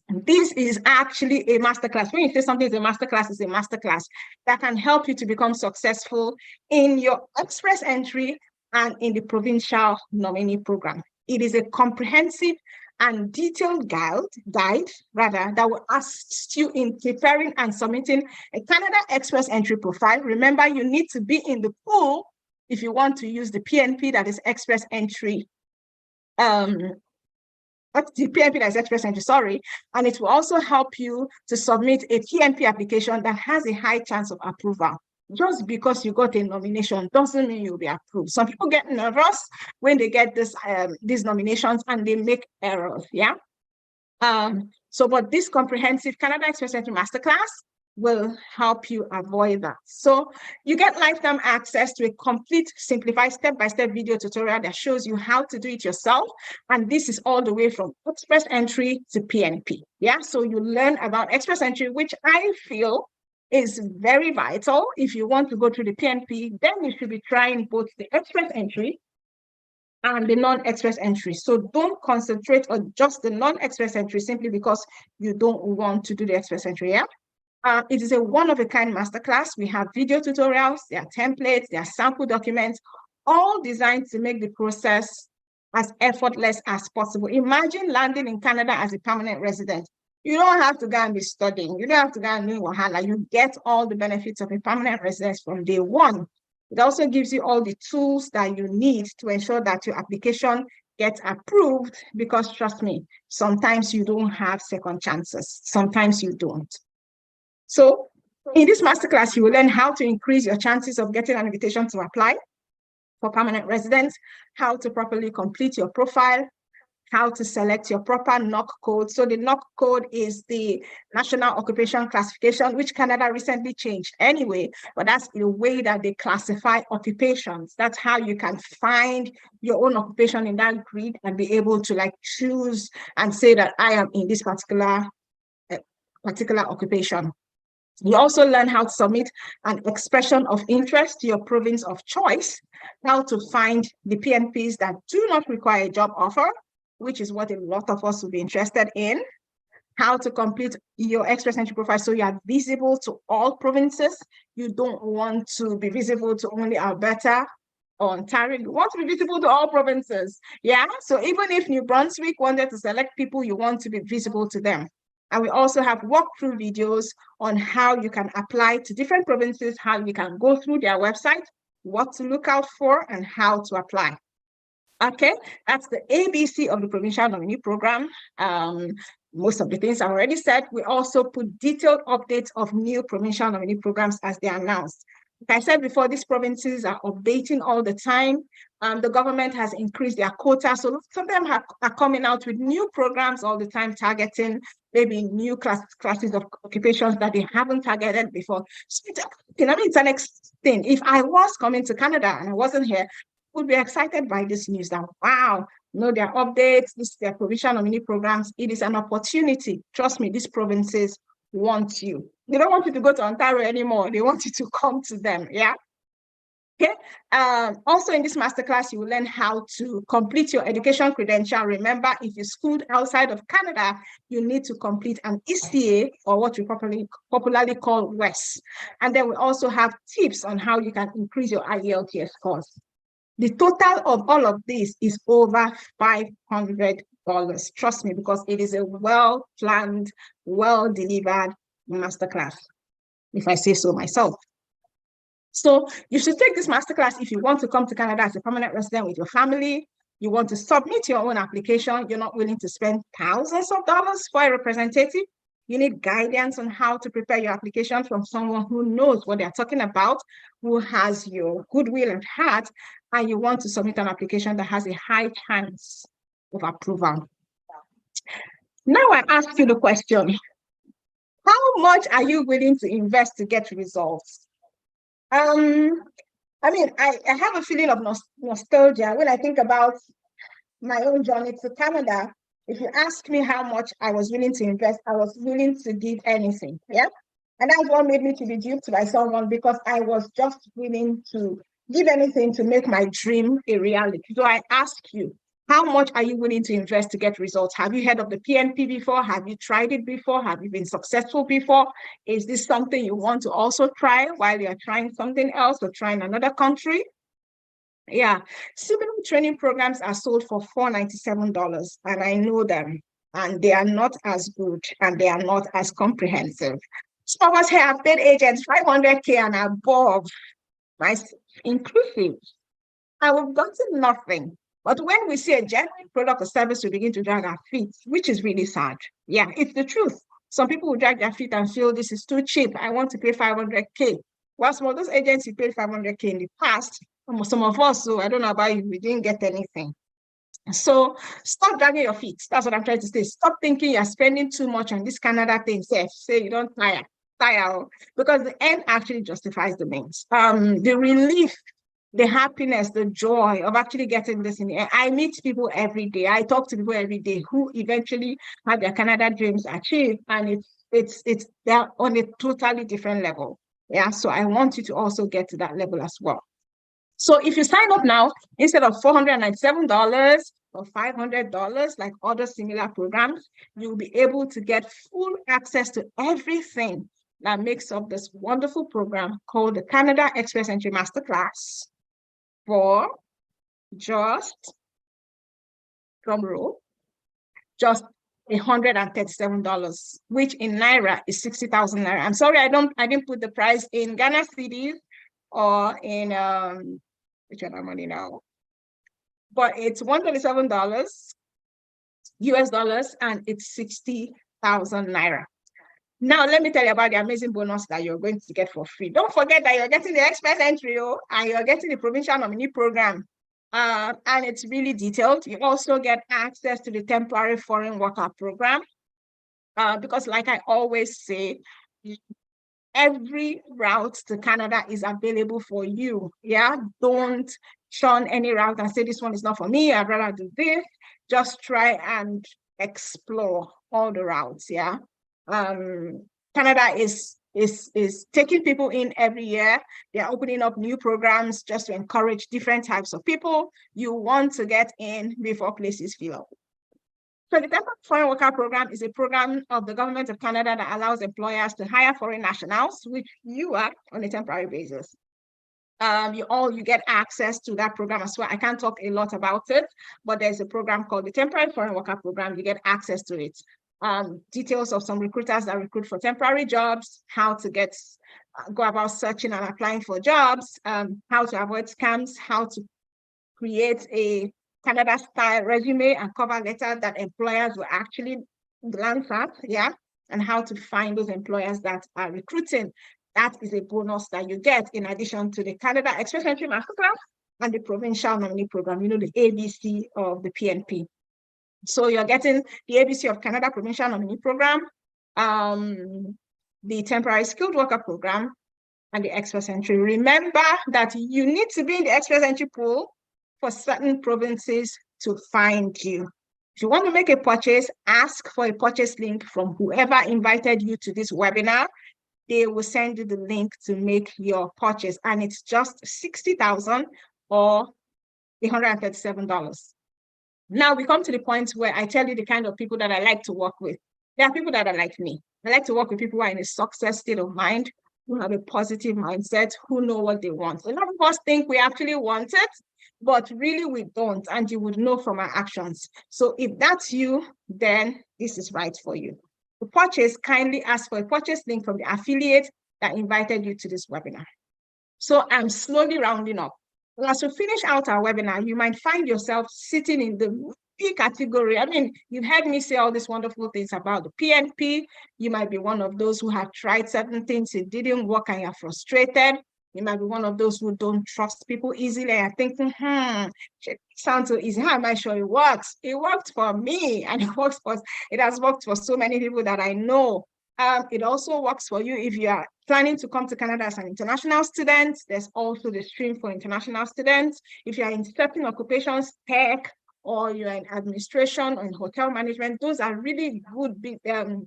This is actually a masterclass. When you say something is a masterclass, it's a masterclass that can help you to become successful in your express entry and in the Provincial Nominee Program. It is a comprehensive and detailed guide that will assist you in preparing and submitting a Canada Express entry profile. Remember, you need to be in the pool if you want to use the PNP, that is express entry. That's the PNP that is express entry, sorry. And it will also help you to submit a PNP application that has a high chance of approval. Just because you got a nomination doesn't mean you'll be approved. Some people get nervous when they get these nominations and they make errors, yeah? But this comprehensive Canada Express Entry Masterclass will help you avoid that. So you get lifetime access to a complete, simplified, step-by-step video tutorial that shows you how to do it yourself. And this is all the way from express entry to PNP, yeah? So you learn about express entry, which I feel is very vital. If you want to go through the PNP, then you should be trying both the express entry and the non-express entry. So don't concentrate on just the non-express entry simply because you don't want to do the express entry, yeah? It is a one-of-a-kind masterclass. We have video tutorials, there are templates, there are sample documents, all designed to make the process as effortless as possible. Imagine landing in Canada as a permanent resident. You don't have to go and be studying. You don't have to go and do wahala. You get all the benefits of a permanent residence from day one. It also gives you all the tools that you need to ensure that your application gets approved, because trust me, sometimes you don't have second chances. Sometimes you don't. So in this masterclass, you will learn how to increase your chances of getting an invitation to apply for permanent residence, how to properly complete your profile, how to select your proper NOC code. So the NOC code is the National Occupation Classification, which Canada recently changed anyway, but that's the way that they classify occupations. That's how you can find your own occupation in that grid and be able to like choose and say that I am in this particular occupation. You also learn how to submit an expression of interest to your province of choice, how to find the PNPs that do not require a job offer, which is what a lot of us will be interested in, how to complete your express entry profile so you are visible to all provinces. You don't want to be visible to only Alberta or Ontario. You want to be visible to all provinces. Yeah, so even if New Brunswick wanted to select people, you want to be visible to them. And we also have walkthrough videos on how you can apply to different provinces, how you can go through their website, what to look out for, and how to apply. Okay, that's the ABC of the Provincial Nominee Program. Most of the things I already said. We also put detailed updates of new provincial nominee programs as they are announced. Like I said before, these provinces are updating all the time. The government has increased their quota, so some of them are coming out with new programs all the time, targeting maybe new classes of occupations that they haven't targeted before. So it's an thing. If I was coming to Canada and I wasn't here, would be excited by this news that, wow, their updates, their provincial nominee programs. It is an opportunity. Trust me, these provinces want you. They don't want you to go to Ontario anymore. They want you to come to them, yeah? Okay. Also in this masterclass, you will learn how to complete your education credential. Remember, if you schooled outside of Canada, you need to complete an ECA, or what we popularly call WES. And then we also have tips on how you can increase your IELTS scores. The total of all of this is over $500. Trust me, because it is a well-planned, well-delivered masterclass, if I say so myself. So you should take this masterclass if you want to come to Canada as a permanent resident with your family. You want to submit your own application. You're not willing to spend thousands of dollars for a representative. You need guidance on how to prepare your application from someone who knows what they're talking about, who has your goodwill and heart, and you want to submit an application that has a high chance of approval. Now I ask you the question, how much are you willing to invest to get results? I mean, I have a feeling of nostalgia when I think about my own journey to Canada. If you ask me how much I was willing to invest, I was willing to give anything, yeah? And that's what made me to be duped by someone, because I was just willing to give anything to make my dream a reality. So I ask you, how much are you willing to invest to get results? Have you heard of the PNP before? Have you tried it before? Have you been successful before? Is this something you want to also try while you're trying something else or trying another country? Yeah, similar training programs are sold for $497, and I know them, and they are not as good and they are not as comprehensive. Some of us here have paid agents $500K and above, inclusive, and we've gotten nothing. But when we see a genuine product or service, we begin to drag our feet, which is really sad. Yeah, it's the truth. Some people will drag their feet and feel this is too cheap. I want to pay $500K. While some of those agents who paid $500K in the past, some of us, so I don't know about you, we didn't get anything. So stop dragging your feet. That's what I'm trying to say. Stop thinking you're spending too much on this Canada thing. Say you don't tire, because the end actually justifies the means. The relief, the happiness, the joy of actually getting this in the air. I meet people every day. I talk to people every day who eventually have their Canada dreams achieved, and they're on a totally different level. Yeah, so I want you to also get to that level as well. So if you sign up now, instead of $497 or $500, like other similar programs, you'll be able to get full access to everything that makes up this wonderful program called the Canada Express Entry Masterclass for just, drum roll, just $137, which in Naira is 60,000 Naira. I'm sorry, I didn't put the price in Ghana cedis or in, which other money now? But it's $137 US dollars, and it's 60,000 Naira. Now, let me tell you about the amazing bonus that you're going to get for free. Don't forget that you're getting the express entry, and you're getting the Provincial Nominee Program. And it's really detailed. You also get access to the Temporary Foreign Worker Program. Because like I always say, every route to Canada is available for you. Yeah, don't shun any route and say this one is not for me, I'd rather do this. Just try and explore all the routes. Yeah. Canada is taking people in every year. They're opening up new programs just to encourage different types of people. You want to get in before places fill up. So the Temporary Foreign Worker Program is a program of the government of Canada that allows employers to hire foreign nationals, which you are, on a temporary basis. You get access to that program as well. I can't talk a lot about it, but there's a program called the Temporary Foreign Worker Program. You get access to it. Details of some recruiters that recruit for temporary jobs, how to go about searching and applying for jobs, how to avoid scams, how to create a Canada-style resume and cover letter that employers will actually glance at, yeah, and how to find those employers that are recruiting. That is a bonus that you get in addition to the Canada Express Entry Masterclass and the Provincial Nominee Program, the ABC of the PNP. So you're getting the ABC of Canada Provincial Nominee Program, the Temporary Skilled Worker Program, and the Express Entry. Remember that you need to be in the Express Entry pool for certain provinces to find you. If you want to make a purchase, ask for a purchase link from whoever invited you to this webinar. They will send you the link to make your purchase, and it's just 60,000 or $137. Now we come to the point where I tell you the kind of people that I like to work with. There are people that are like me. I like to work with people who are in a success state of mind, who have a positive mindset, who know what they want. A lot of us think we actually want it, but really we don't, and you would know from our actions. So if that's you, then this is right for you. To purchase, kindly ask for a purchase link from the affiliate that invited you to this webinar. So I'm slowly rounding up. As we finish out our webinar, you might find yourself sitting in the P category. I mean, you've heard me say all these wonderful things about the PNP. You might be one of those who have tried certain things, it didn't work and you're frustrated. You might be one of those who don't trust people easily and thinking, it sounds so easy. How am I sure it works? It worked for me, and it has worked for so many people that I know. It also works for you if you are planning to come to Canada as an international student. There's also the stream for international students. If you are in certain occupations, tech, or you're in administration or in hotel management, those are really good big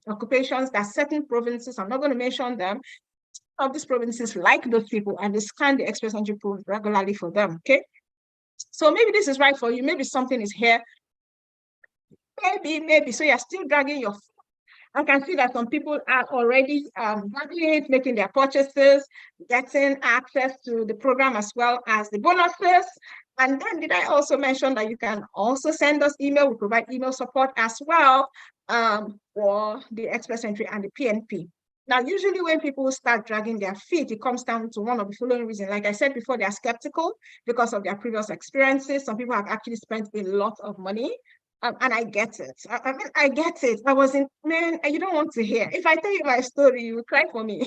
occupations that certain provinces, I'm not going to mention them, of these provinces like those people, and they scan the Express Entry pool regularly for them, okay? So maybe this is right for you. Maybe something is here. Maybe. So you're still dragging your feet. I can see that some people are already making their purchases, getting access to the program as well as the bonuses. And then did I also mention that you can also send us email? We provide email support as well for the Express Entry and the PNP. Now, usually when people start dragging their feet, it comes down to one of the following reasons. Like I said before, they're skeptical because of their previous experiences. Some people have actually spent a lot of money. And I get it. I get it. Man, you don't want to hear. If I tell you my story, you will cry for me.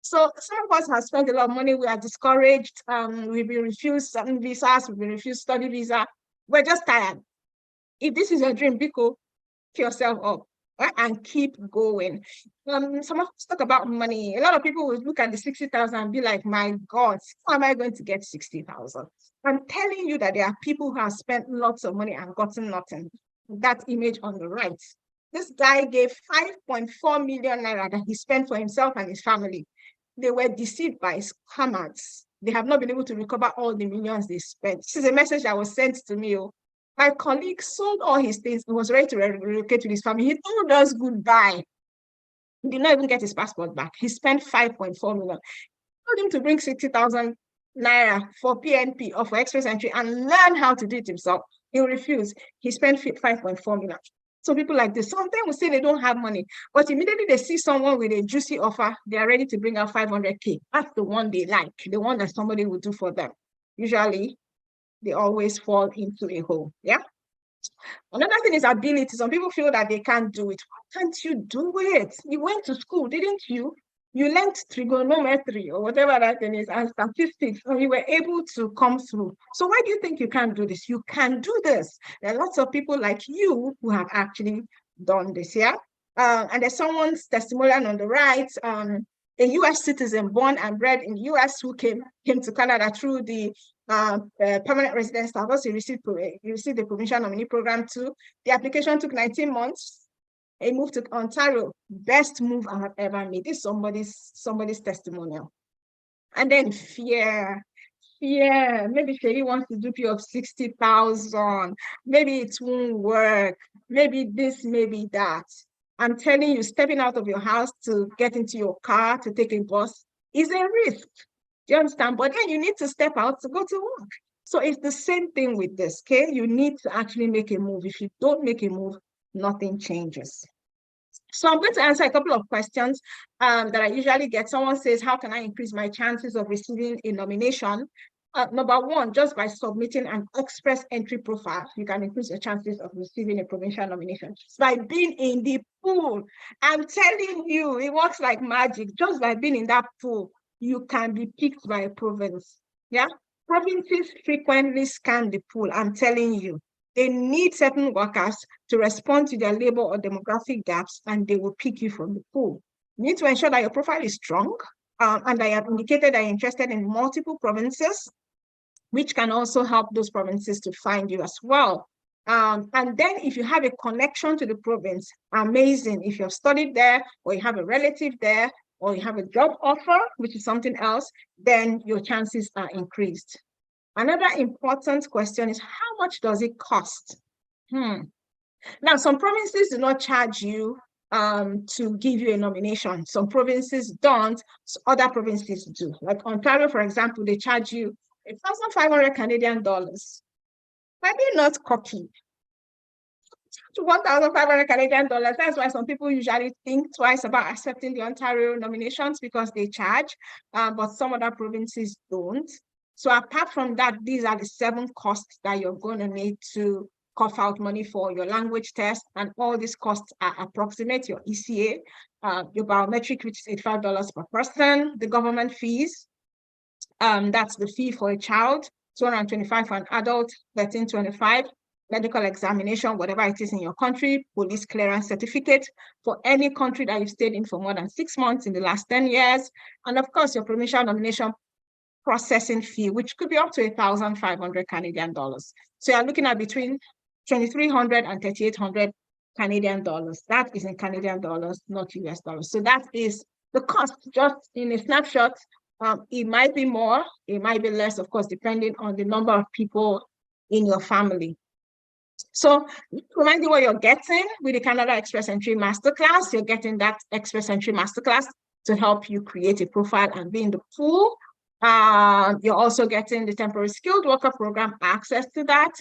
So some of us have spent a lot of money. We are discouraged. We've been refused certain visas. We've been refused study visa. We're just tired. If this is your dream, Biko, pick yourself up and keep going. Some of us talk about money. A lot of people will look at the 60,000 and be like, my God, how am I going to get 60,000? I'm telling you that there are people who have spent lots of money and gotten nothing. That image on the right. This guy gave 5.4 million naira that he spent for himself and his family. They were deceived by scammers. They have not been able to recover all the millions they spent. This is a message that was sent to me. My colleague sold all his things. He was ready to relocate with his family. He told us goodbye. He did not even get his passport back. He spent 5.4 million. He told him to bring 60,000 naira for PNP or for Express Entry and learn how to do it himself. He refused. He spent 5.4 million. So people like this, sometimes will say they don't have money, but immediately they see someone with a juicy offer, they are ready to bring out 500K. That's the one they like, the one that somebody will do for them. Usually, they always fall into a hole. Yeah. Another thing is ability. Some people feel that they can't do it. Why can't you do it? You went to school, didn't you? You learned trigonometry or whatever that thing is and statistics, and you were able to come through. So why do you think you can't do this? You can do this. There are lots of people like you who have actually done this, yeah? And there's someone's testimonial on the right, a US citizen born and bred in the US who came to Canada through the permanent residence status. He received the Provincial Nominee Program too. The application took 19 months. He moved to Ontario. Best move I have ever made. This is somebody's testimonial. And then fear. Maybe Seyi wants to do P of 60,000. Maybe it won't work. Maybe this, maybe that. I'm telling you, stepping out of your house to get into your car, to take a bus is a risk. Do you understand? But then you need to step out to go to work. So it's the same thing with this, okay? You need to actually make a move. If you don't make a move, nothing changes. So I'm going to answer a couple of questions that I usually get. Someone says, how can I increase my chances of receiving a nomination? Number one, just by submitting an express entry profile, you can increase your chances of receiving a provincial nomination. Just by being in the pool. I'm telling you, it works like magic. Just by being in that pool, you can be picked by a province. Yeah, provinces frequently scan the pool. I'm telling you, they need certain workers to respond to their labor or demographic gaps, and they will pick you from the pool. You need to ensure that your profile is strong, and I have indicated that you're interested in multiple provinces, which can also help those provinces to find you as well. And then if you have a connection to the province, amazing. If you've studied there, or you have a relative there, or you have a job offer, which is something else, then your chances are increased. Another important question is, how much does it cost? Now, some provinces do not charge you to give you a nomination. Some provinces don't, so other provinces do. Like Ontario, for example, they charge you 1,500 Canadian dollars. Maybe not cocky. 1,500 Canadian dollars. That's why some people usually think twice about accepting the Ontario nominations, because they charge, but some other provinces don't. So apart from that, these are the 7 costs that you're going to need to cough out money for: your language test, and all these costs are approximate: your ECA, your biometric, which is $85 per person, the government fees, that's the fee for a child, $225 for an adult, $13.25, medical examination, whatever it is in your country, police clearance certificate for any country that you've stayed in for more than 6 months in the last 10 years, and of course your provincial nomination processing fee, which could be up to 1,500 Canadian dollars. So you're looking at between 2,300 and 3,800 Canadian dollars. That is in Canadian dollars, not US dollars. So that is the cost, just in a snapshot. It might be more, it might be less, of course, depending on the number of people in your family. So remind you what you're getting with the Canada Express Entry Masterclass. You're getting that Express Entry Masterclass to help you create a profile and be in the pool. You're also getting the Temporary Skilled Worker Program, access to that,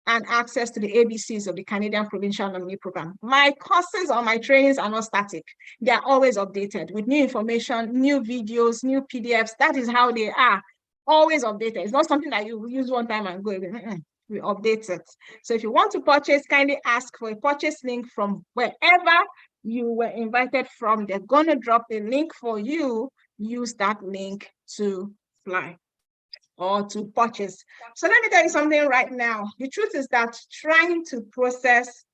and access to the ABCs of the Canadian Provincial Nominee Program. My courses or my trainings are not static. They are always updated with new information, new videos, new PDFs. That is how they are, always updated. It's not something that you use one time and go away. We update it. So if you want to purchase, kindly ask for a purchase link from wherever you were invited from. They're going to drop a link for you. Use that link to fly or to purchase. So let me tell you something right now. The truth is that trying to process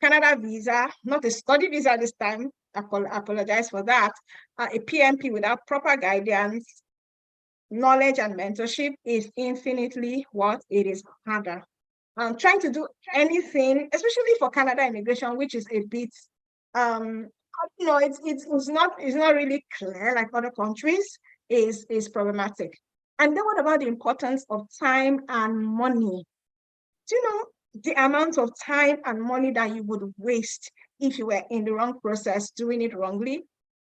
Canada visa, not a study visa this time, I apologize for that, a PNP without proper guidance, knowledge, and mentorship is infinitely what it is harder. Trying to do anything, especially for Canada immigration, which is a bit, it's not really clear like other countries, is problematic. And then what about the importance of time and money? Do you know the amount of time and money that you would waste if you were in the wrong process, doing it wrongly?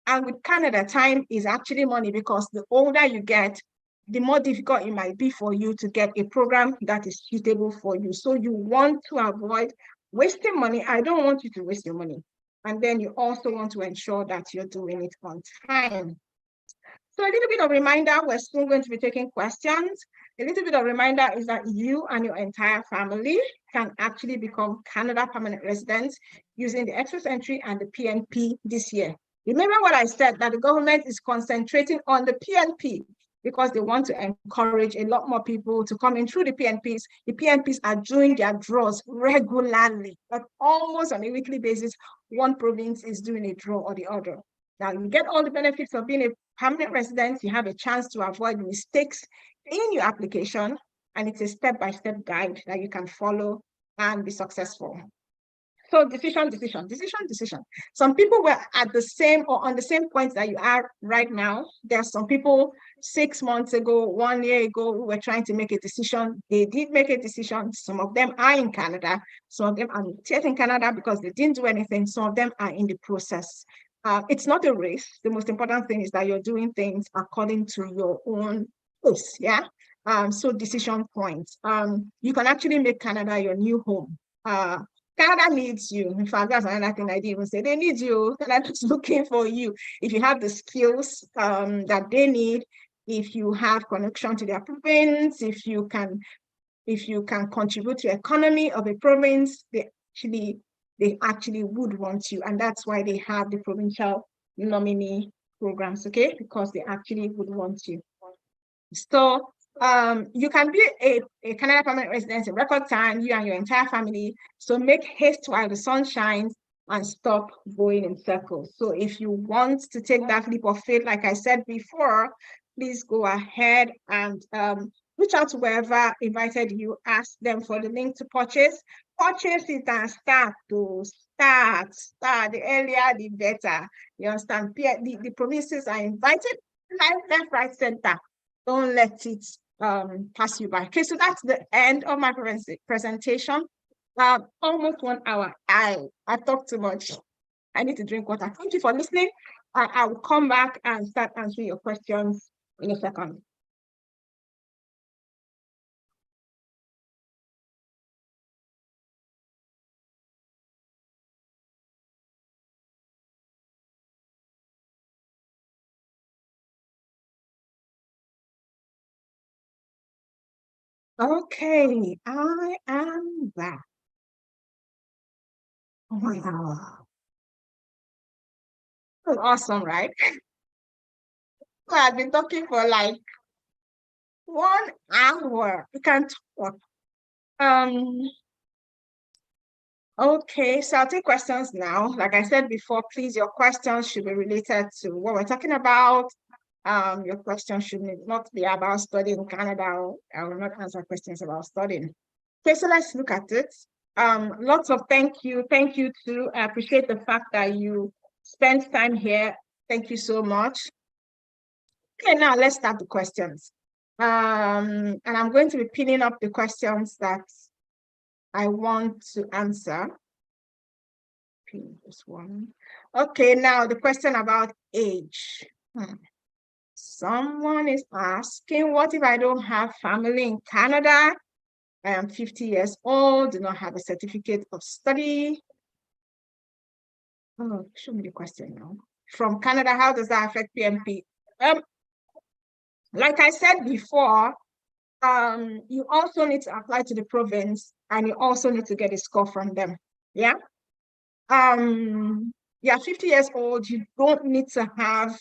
And with Canada, time is actually money, because the older you get, the more difficult it might be for you to get a program that is suitable for you. So you want to avoid wasting money. I don't want you to waste your money. And then you also want to ensure that you're doing it on time. So a little bit of reminder, we're still going to be taking questions. A little bit of reminder is that you and your entire family can actually become Canada permanent residents using the Express Entry and the PNP this year. Remember what I said, that the government is concentrating on the PNP because they want to encourage a lot more people to come in through the PNPs. The PNPs are doing their draws regularly, but almost on a weekly basis, one province is doing a draw or the other. Now, you get all the benefits of being a permanent resident. You have a chance to avoid mistakes in your application, and it's a step-by-step guide that you can follow and be successful. So decision. Some people were at the same or on the same point that you are right now. There are some people 6 months ago, 1 year ago, who were trying to make a decision. They did make a decision. Some of them are in Canada. Some of them are not yet in Canada because they didn't do anything. Some of them are in the process. It's not a race. The most important thing is that you're doing things according to your own pace, yeah? So decision points. You can actually make Canada your new home. Canada needs you. In fact, that's another thing I didn't even say. They need you. Canada's looking for you. If you have the skills that they need, if you have connection to their province, if you can contribute to the economy of a province, they actually would want you. And that's why they have the provincial nominee programs, okay? Because they actually would want you. So you can be a Canada permanent resident in record time, you and your entire family. So make haste while the sun shines and stop going in circles. So if you want to take that leap of faith, like I said before, please go ahead and reach out to whoever invited you, ask them for the link to purchase. Purchase it and start. The earlier, the better. You understand? The provinces are invited, left, right, center. Don't let it pass you by. Okay, so that's the end of my presentation. Almost 1 hour. I talked too much. I need to drink water. Thank you for listening. I will come back and start answering your questions in a second. Okay, I am back. Wow. That's awesome, right? So I've been talking for like 1 hour. We can talk. Okay, so I'll take questions now. Like I said before, please, your questions should be related to what we're talking about. Your questions should not be about studying in Canada. I will not answer questions about studying. Okay, so let's look at it. Lots of thank you. Thank you too. I appreciate the fact that you spent time here. Thank you so much. Okay, now let's start the questions. And I'm going to be pinning up the questions that I want to answer. Pin this one. Okay, now the question about age. Someone is asking, what if I don't have family in Canada? I am 50 years old, do not have a certificate of study. Oh, show me the question now. From Canada, how does that affect PNP? Like I said before, you also need to apply to the province and you also need to get a score from them. Yeah. Yeah, 50 years old, you don't need to have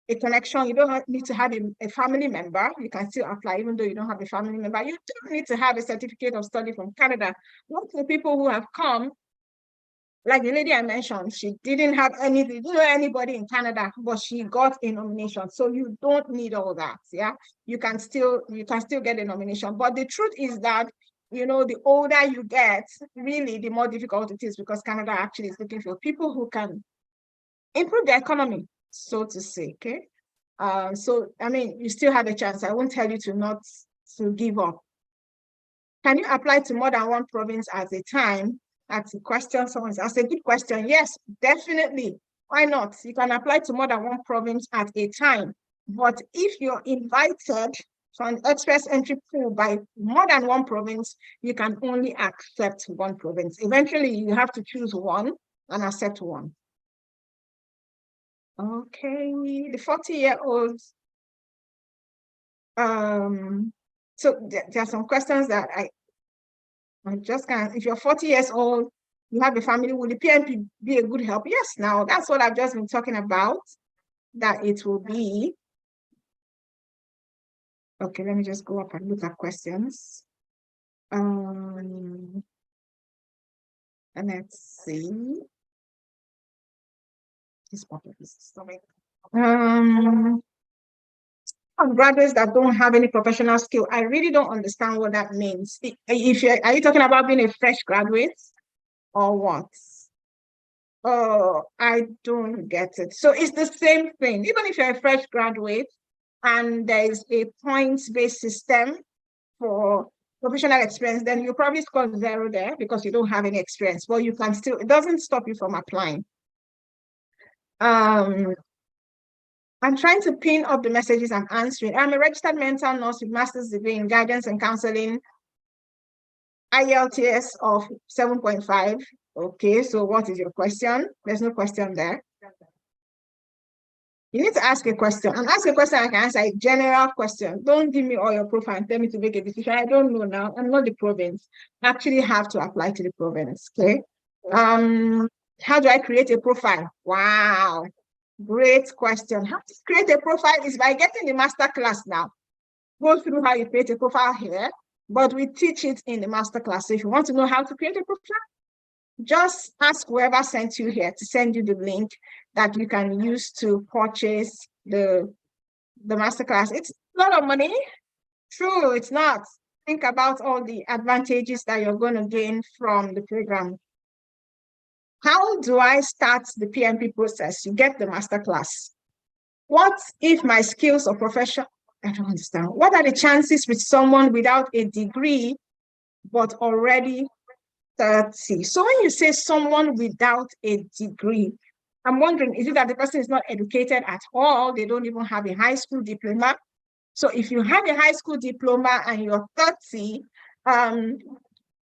a connection. You don't need to have a family member. You can still apply even though you don't have a family member. You don't need to have a certificate of study from Canada. Lots of people who have come, like the lady I mentioned, she didn't have didn't know anybody in Canada, but she got a nomination. So you don't need all that. Yeah, you can still get a nomination. But the truth is that, you know, the older you get, really, the more difficult it is because Canada actually is looking for people who can improve the economy, so to say. Okay. So I mean, you still have a chance. I won't tell you to give up. Can you apply to more than one province at a time? That's a question someone's asked. A good question. Yes, definitely. Why not? You can apply to more than one province at a time. But if you're invited So on the express entry pool by more than one province, you can only accept one province. Eventually, you have to choose one and accept one. Okay, the 40-year-olds. So there are some questions that I just can't. If you're 40 years old, you have a family, will the PNP be a good help? Yes, now that's what I've just been talking about, that it will be. Okay, let me just go up and look at questions. And let's see. This bottle is stomach. Graduates that don't have any professional skill, I really don't understand what that means. If you're, are you talking about being a fresh graduate or what? Oh, I don't get it. So it's the same thing. Even if you're a fresh graduate and there's a points-based system for professional experience, then you probably score 0 there because you don't have any experience. But you can still, it doesn't stop you from applying. I'm trying to pin up the messages I'm answering. I'm a registered mental nurse with master's degree in guidance and counseling, IELTS of 7.5. Okay, so what is your question? There's no question there. You need to ask a question, and ask a question I can answer a general question. Don't give me all your profile and tell me to make a decision. I don't know now. I'm not the province. I actually have to apply to the province. Okay. How do I create a profile? Wow, great question. How to create a profile is by getting the master class now. Go through how you create a profile here, but we teach it in the master class. So if you want to know how to create a profile, just ask whoever sent you here to send you the link that you can use to purchase the masterclass. It's a lot of money. True, it's not. Think about all the advantages that you're going to gain from the program. How do I start the PNP process? You get the masterclass. What if my skills or profession? I don't understand. What are the chances with someone without a degree but already 30? So when you say someone without a degree, I'm wondering, is it that the person is not educated at all? They don't even have a high school diploma. So if you have a high school diploma and you're 30,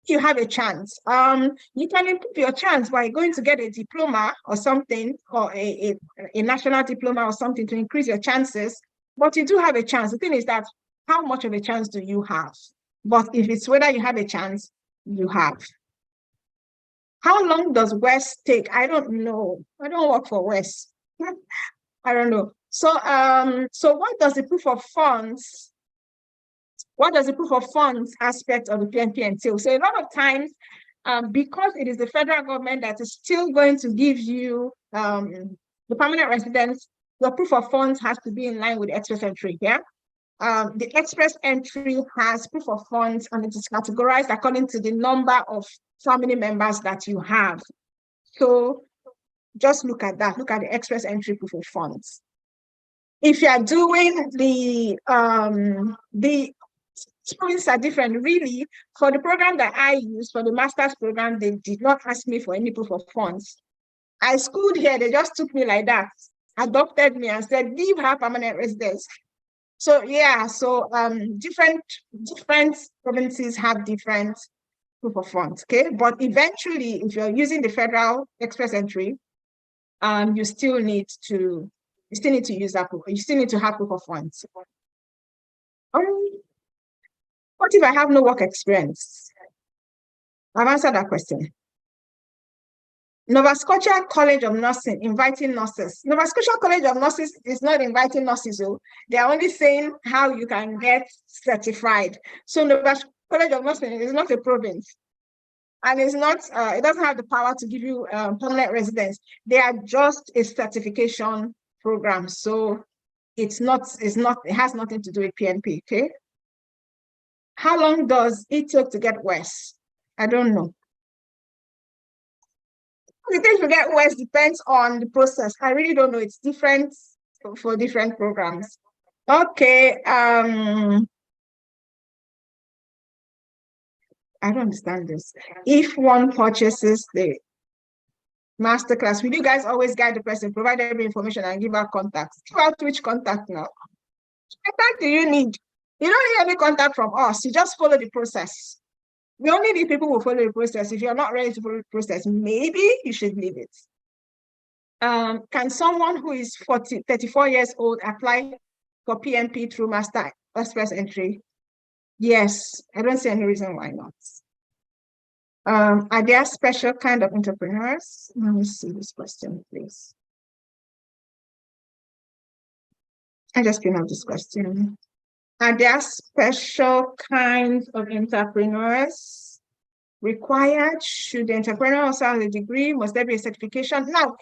you have a chance. You can improve your chance by going to get a diploma or something, or a national diploma or something to increase your chances. But you do have a chance. The thing is that how much of a chance do you have? But if it's whether you have a chance, you have. How long does West take? I don't know. I don't work for West. I don't know. So, so what does the proof of funds? What does the proof of funds aspect of the PNP entail? So a lot of times, because it is the federal government that is still going to give you the permanent residence, your proof of funds has to be in line with the express entry. Yeah. The express entry has proof of funds, and it is categorized according to the number of family members that you have. So just look at that. Look at the express entry proof of funds. If you are doing the points are different. Really, for the program that I use, for the master's program, they did not ask me for any proof of funds. I schooled here, they just took me like that, adopted me and said, give her permanent residence. So yeah, so different provinces have different proof of funds, okay? But eventually, if you're using the federal express entry, you still need to use that proof. You still need to have proof of funds. What if I have no work experience? I've answered that question. Nova Scotia College of Nursing inviting nurses. Nova Scotia College of Nurses is not inviting nurses. So they are only saying how you can get certified. So Nova Scotia College of Nursing is not a province, and it's not. It doesn't have the power to give you permanent residence. They are just a certification program. So it's not. It's not. It has nothing to do with PNP. Okay. How long does it take to get West? I don't know. The thing to get West depends on the process. I really don't know. It's different for different programs. Okay. I don't understand this. If one purchases the masterclass, will you guys always guide the person, provide every information, and give out contacts? Give out which contact now? What contact do you need? You don't need any contact from us. You just follow the process. We only need people who follow the process. If you're not ready to follow the process, maybe you should leave it. Can someone who is 34 years old apply for PNP through Master Express entry? Yes, I don't see any reason why not. Are there special kind of entrepreneurs? Let me see this question, please. I just came up this question. Are there special kinds of entrepreneurs required? Should the entrepreneur also have a degree? Must there be a certification? Now,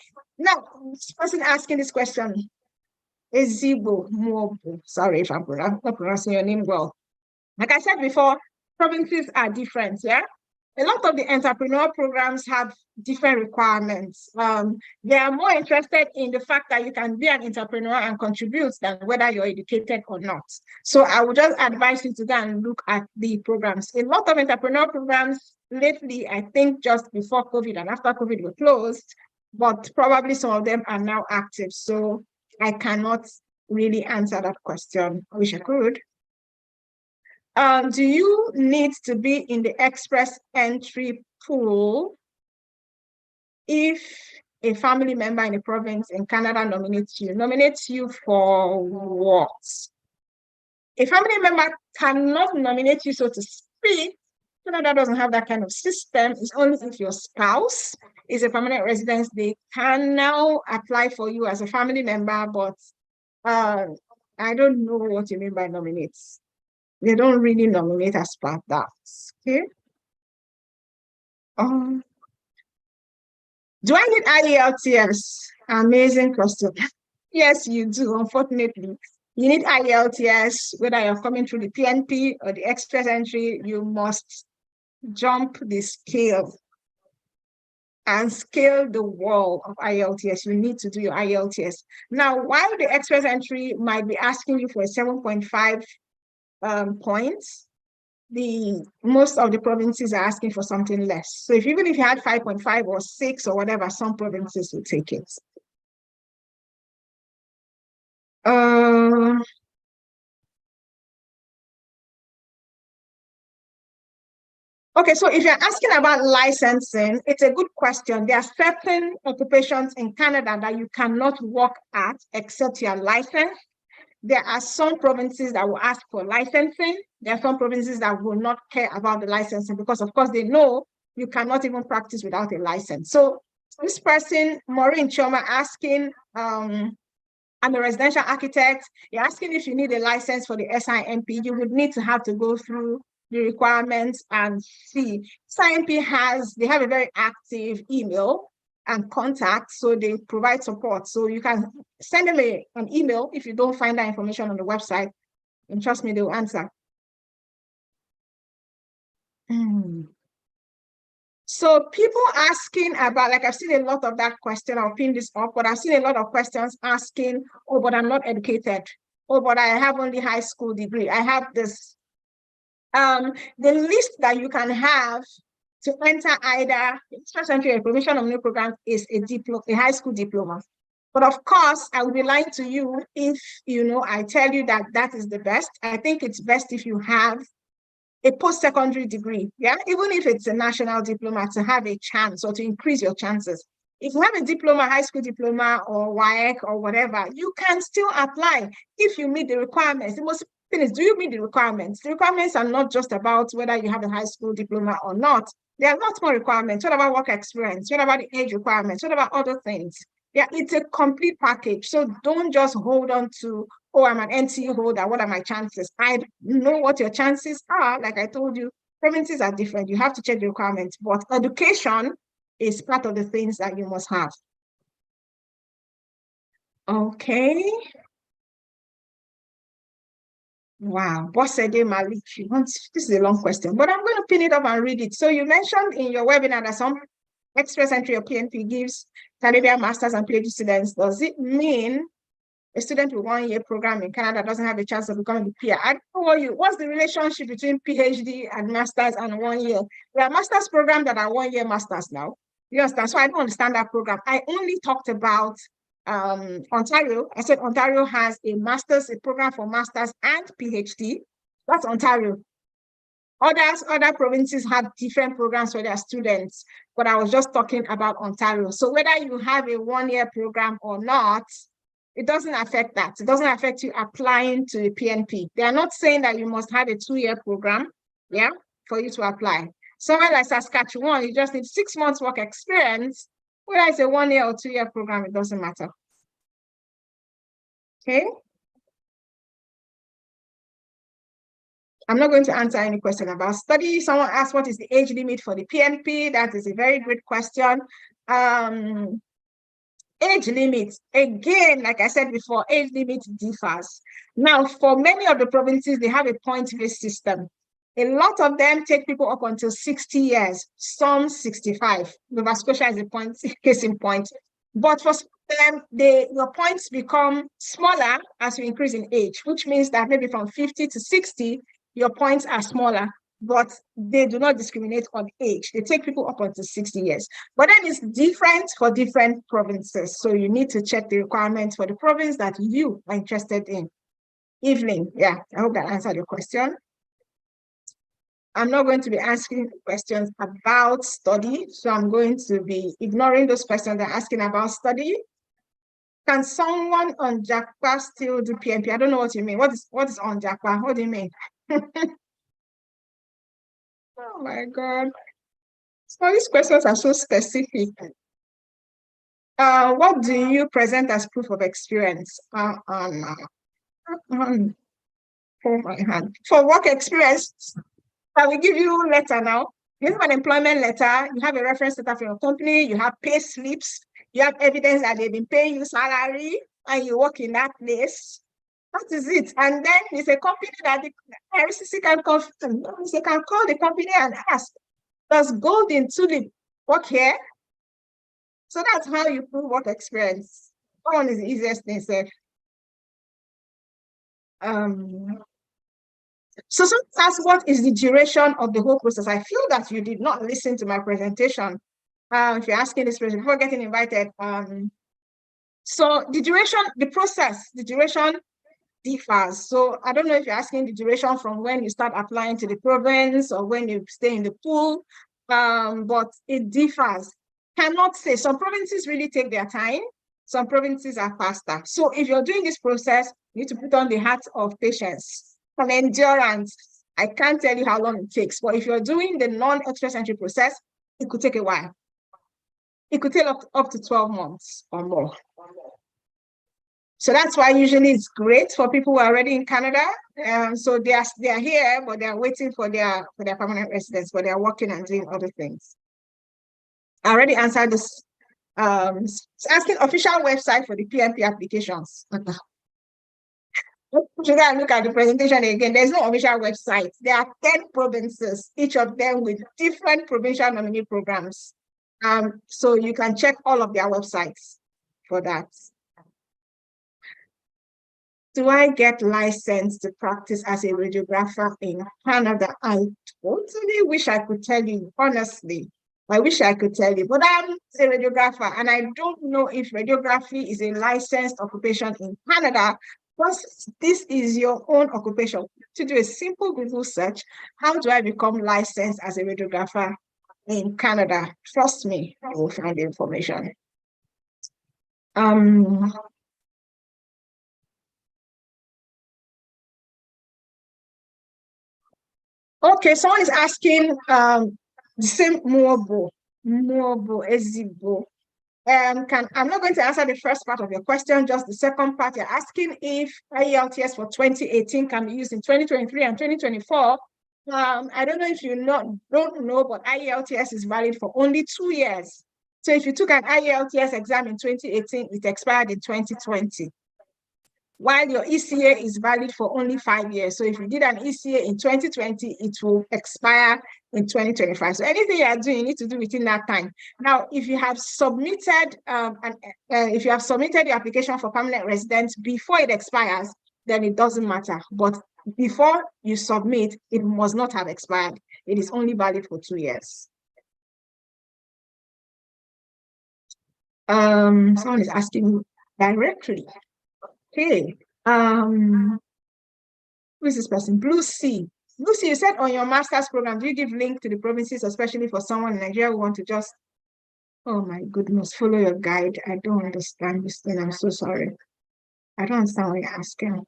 this person asking this question is Zibo Mobo. Sorry if I'm not pronouncing your name well. Like I said before, provinces are different, yeah? A lot of the entrepreneur programs have different requirements. They are more interested in the fact that you can be an entrepreneur and contribute than whether you're educated or not. So I would just advise you to go and look at the programs. A lot of entrepreneur programs lately, I think just before COVID and after COVID were closed, but probably some of them are now active. So I cannot really answer that question. I wish I could. Do you need to be in the express entry pool if a family member in a province in Canada nominates you? Nominates you for what? A family member cannot nominate you, so to speak. Canada doesn't have that kind of system. It's only if your spouse is a permanent resident, they can now apply for you as a family member, but I don't know what you mean by nominates. They don't really nominate as part of that. Okay. Do I need IELTS? Amazing question. Yes, you do, unfortunately. You need IELTS, whether you're coming through the PNP or the express entry, you must jump the scale and scale the wall of IELTS. You need to do your IELTS. Now, while the express entry might be asking you for a 7.5 points, most of the provinces are asking for something less. So even if you had 5.5 or 6 or whatever, some provinces will take it. Okay, so if you're asking about licensing, it's a good question. There are certain occupations in Canada that you cannot work at except you're licensed. There are some provinces that will ask for licensing. There are some provinces that will not care about the licensing because, of course, they know you cannot even practice without a license. So this person, Maureen Choma, asking, I'm a residential architect. You're asking if you need a license for the SIMP. You would need to have to go through the requirements and see. SIMP they have a very active email and contact, so they provide support. So you can send them an email if you don't find that information on the website, and trust me, they'll answer. So people asking about, like I've seen a lot of that question, I'll pin this up, but I've seen a lot of questions asking, oh, but I'm not educated. Oh, but I have only high school degree. I have this. The list that you can have to enter either express entry or Provincial Nominee Program is a high school diploma. But of course, I will be lying to you if I tell you that is the best. I think it's best if you have a post-secondary degree, yeah, even if it's a national diploma, to have a chance or to increase your chances. If you have a diploma, high school diploma or WAEC or whatever, you can still apply if you meet the requirements. The most thing is, do you meet the requirements? The requirements are not just about whether you have a high school diploma or not. There are lots more requirements. What about work experience? What about the age requirements? What about other things? Yeah, it's a complete package. So don't just hold on to, oh, I'm an NCU holder. What are my chances? I know what your chances are. Like I told you, provinces are different. You have to check the requirements, but education is part of the things that you must have. Okay. Wow, Bosede Malik, this is a long question, but I'm going to pin it up and read it. So you mentioned in your webinar that some express entry or PNP gives Canadian masters and PhD students. Does it mean a student with 1 year program in Canada doesn't have a chance of becoming a peer? I don't know what's the relationship between PhD and masters and 1 year? There are masters programs that are 1 year masters now. You understand? So I don't understand that program. I only talked about Ontario. I said Ontario has a program for masters and PhD. That's Ontario. Other provinces have different programs for their students, but I was just talking about Ontario. So whether you have a one-year program or not, it doesn't affect that. It doesn't affect you applying to the PNP. They are not saying that you must have a 2-year program, yeah, for you to apply. Somewhere like Saskatchewan, you just need 6 months work experience. Whether it's a 1-year or 2-year program, it doesn't matter. Okay. I'm not going to answer any question about study. Someone asked, what is the age limit for the PNP? That is a very great question. Age limit, again, like I said before, age limit differs. Now, for many of the provinces, they have a point-based system. A lot of them take people up until 60 years, some 65. Nova Scotia is a point, case in point. But for them, your points become smaller as you increase in age, which means that maybe from 50 to 60, your points are smaller, but they do not discriminate on age. They take people up until 60 years. But then it's different for different provinces. So you need to check the requirements for the province that you are interested in. Evelyn, yeah, I hope that answered your question. I'm not going to be asking questions about study, so I'm going to be ignoring those questions they're asking about study. Can someone on JAPA still do PNP? I don't know what you mean. What is on JAPA? What do you mean? Oh my God. So these questions are so specific. What do you present as proof of experience? Oh my hand. For work experience, I will give you letter now. You have an employment letter, you have a reference letter from your company, you have pay slips, you have evidence that they've been paying you salary, and you work in that place. That is it. And then it's a company that the RCC can call the company and ask, does Golden Tulip work here? So that's how you prove work experience. That one is the easiest thing, sir. So someone asked, what is the duration of the whole process? I feel that you did not listen to my presentation. If you're asking this question before getting invited. So the duration differs. So I don't know if you're asking the duration from when you start applying to the province or when you stay in the pool, but it differs. Cannot say. Some provinces really take their time. Some provinces are faster. So if you're doing this process, you need to put on the hat of patience and endurance. I can't tell you how long it takes, but if you're doing the non-express entry process, it could take a while. It could take up to 12 months or more. So that's why usually it's great for people who are already in Canada. So they are here, but they are waiting for their permanent residence, but they are working and doing other things. I already answered this. Asking official website for the PNP applications. Should I look at the presentation again? There's no official website. There are 10 provinces, each of them with different provincial nominee programs. So you can check all of their websites for that. Do I get licensed to practice as a radiographer in Canada? I totally wish I could tell you, honestly. I wish I could tell you, but I'm a radiographer and I don't know if radiography is a licensed occupation in Canada. Plus, this is your own occupation. To do a simple Google search, how do I become licensed as a radiographer in Canada? Trust me, you will find the information. Okay, someone is asking the same Mobo, Ezibo. I'm not going to answer the first part of your question, just the second part. You're asking if IELTS for 2018 can be used in 2023 and 2024. I don't know if you don't know, but IELTS is valid for only 2 years. So if you took an IELTS exam in 2018, it expired in 2020. While your ECA is valid for only 5 years. So if you did an ECA in 2020, it will expire in 2025. So anything you are doing, you need to do within that time. Now, if you have submitted your application for permanent residence before it expires, then it doesn't matter. But before you submit, it must not have expired. It is only valid for 2 years. Someone is asking directly. Okay. Who is this person? Blue C. Lucy, you said on your master's program, do you give link to the provinces, especially for someone in Nigeria who want to just, oh my goodness, follow your guide? I don't understand this thing. I'm so sorry. I don't understand what you're asking.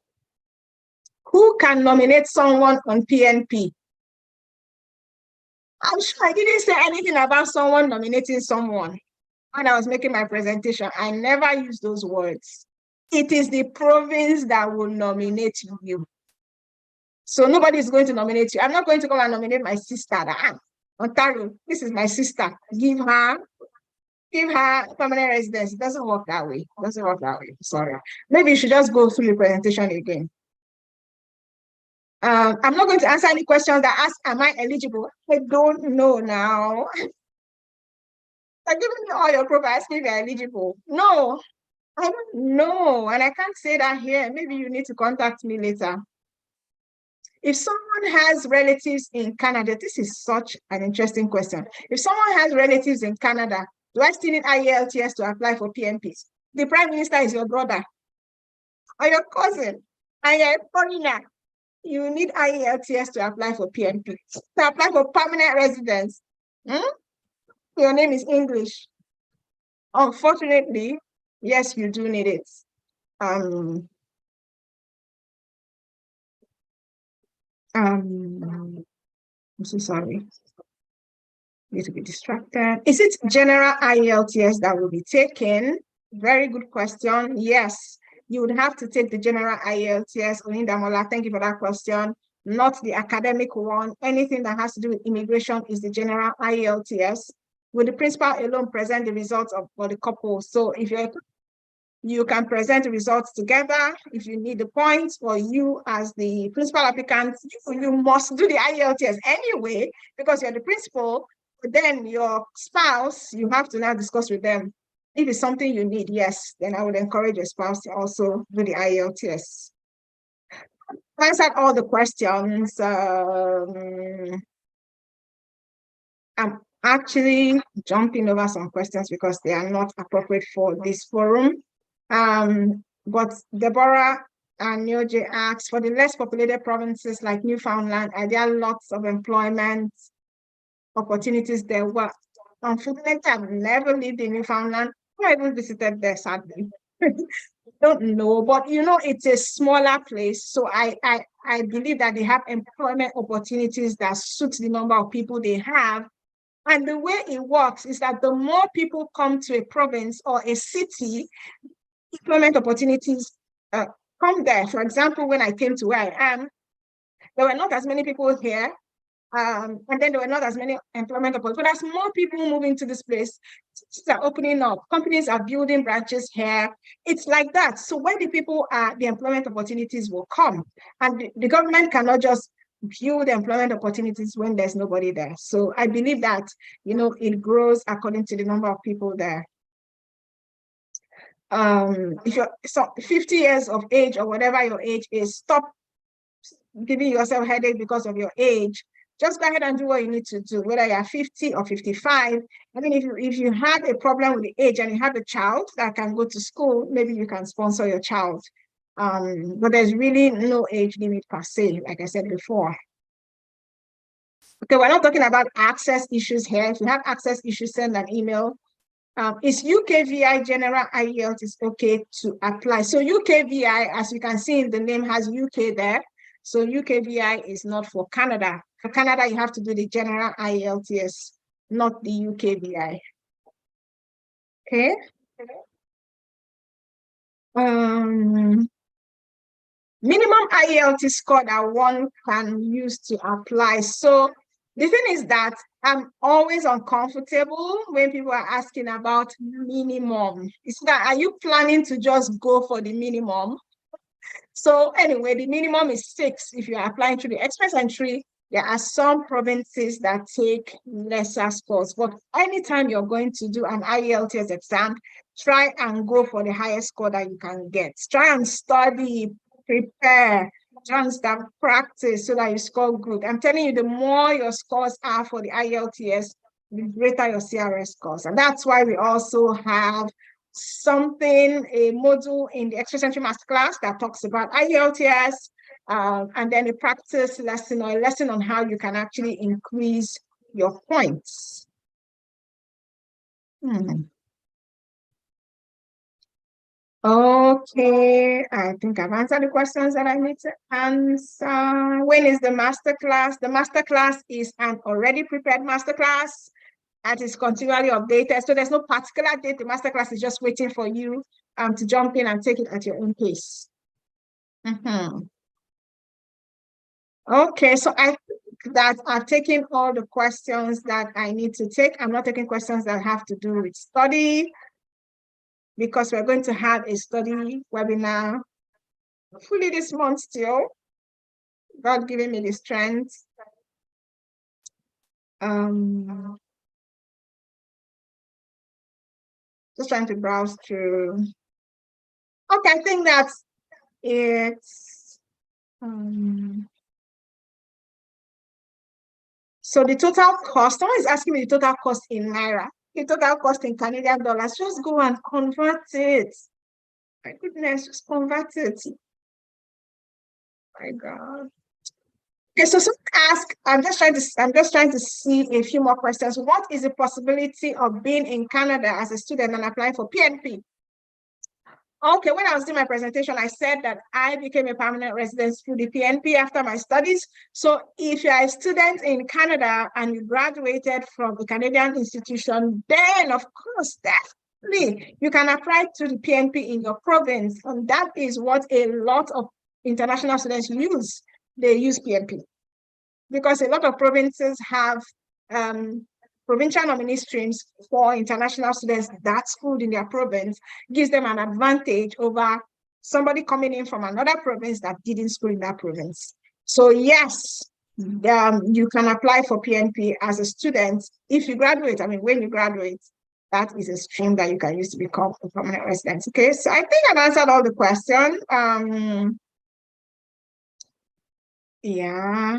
Who can nominate someone on PNP? I'm sure I didn't say anything about someone nominating someone when I was making my presentation. I never used those words. It is the province that will nominate you. So nobody is going to nominate you. I'm not going to come and nominate my sister. Ontario, this is my sister. Give her permanent residence. It doesn't work that way. It doesn't work that way. Sorry. Maybe you should just go through the presentation again. I'm not going to answer any questions that ask, am I eligible? I don't know now. You're giving me all your proof, asking if you're eligible. No, I don't know. And I can't say that here. Maybe you need to contact me later. If someone has relatives in Canada, this is such an interesting question. If someone has relatives in Canada, do I still need IELTS to apply for PNPs? The Prime Minister is your brother or your cousin, and you're a foreigner. You need IELTS to apply for PNP. To apply for permanent residence. Your name is English. Unfortunately, yes, you do need it. I'm so sorry. Need to be distracted. Is it general IELTS that will be taken? Very good question. Yes, you would have to take the general IELTS. Onindamola, thank you for that question. Not the academic one. Anything that has to do with immigration is the general IELTS. Will the principal alone present the results for the couple? So if you can present the results together if you need the points, or you as the principal applicant, you must do the IELTS anyway because you're the principal. But then your spouse, you have to now discuss with them. If it's something you need, yes, then I would encourage your spouse to also do the IELTS. I answered all the questions. I'm actually jumping over some questions because they are not appropriate for this forum. But Deborah and Nyoje asks, for the less populated provinces like Newfoundland, are there lots of employment opportunities there? Well, unfortunately, I've never lived in Newfoundland. I haven't visited there, sadly. Don't know, but you know, it's a smaller place. So I believe that they have employment opportunities that suit the number of people they have. And the way it works is that the more people come to a province or a city, employment opportunities come there. For example, when I came to where I am, there were not as many people here. And then there were not as many employment opportunities. But as more people moving to this place, cities are opening up, companies are building branches here. It's like that. So where the people are, the employment opportunities will come. And the government cannot just build employment opportunities when there's nobody there. So I believe that, you know, it grows according to the number of people there. If you're 50 years of age or whatever your age is, stop giving yourself headache because of your age. Just go ahead and do what you need to do, whether you're 50 or 55. I mean, if you had a problem with the age and you have a child that can go to school, maybe you can sponsor your child. But there's really no age limit per se, like I said before. Okay, we're not talking about access issues here. If you have access issues, send an email. Is UKVI general IELTS is okay to apply? So UKVI, as you can see in the name, has UK there. So UKVI is not for Canada. For Canada, you have to do the general IELTS, not the UKVI. Okay. Minimum IELTS score that one can use to apply. So the thing is that I'm always uncomfortable when people are asking about minimum. It's that, are you planning to just go for the minimum? So anyway, the minimum is 6 if you're applying to the express entry. There are some provinces that take lesser scores, but anytime you're going to do an IELTS exam, try and go for the highest score that you can get. Try and study, prepare, try and start practice so that you score good. I'm telling you, the more your scores are for the IELTS, the greater your CRS scores. And that's why we also have something, a module in the Express Entry Masterclass that talks about IELTS, and then a practice lesson or a lesson on how you can actually increase your points. Okay, I think I've answered the questions that I need to answer. When is the masterclass? The masterclass is an already prepared masterclass that is continually updated. So there's no particular date. The masterclass is just waiting for you to jump in and take it at your own pace. Okay, so I think that I've taken all the questions that I need to take. I'm not taking questions that have to do with study, because we're going to have a study webinar hopefully this month still. God giving me the strength. Just trying to browse through. Okay, I think that's it. So the total cost, someone is asking me the total cost in Naira. The total cost in Canadian dollars, just go and convert it. My goodness, just convert it. My God. Okay, so ask, I'm just trying to see a few more questions. What is the possibility of being in Canada as a student and applying for PNP? Okay, when I was doing my presentation, I said that I became a permanent resident through the PNP after my studies. So if you're a student in Canada and you graduated from a Canadian institution, then of course, definitely, you can apply to the PNP in your province. And that is what a lot of international students use. They use PNP because a lot of provinces have provincial nominee streams for international students. That schooled in their province gives them an advantage over somebody coming in from another province that didn't school in that province. So yes, you can apply for PNP as a student if you graduate. I mean, when you graduate, that is a stream that you can use to become a permanent resident. Okay, so I think I've answered all the questions. Yeah,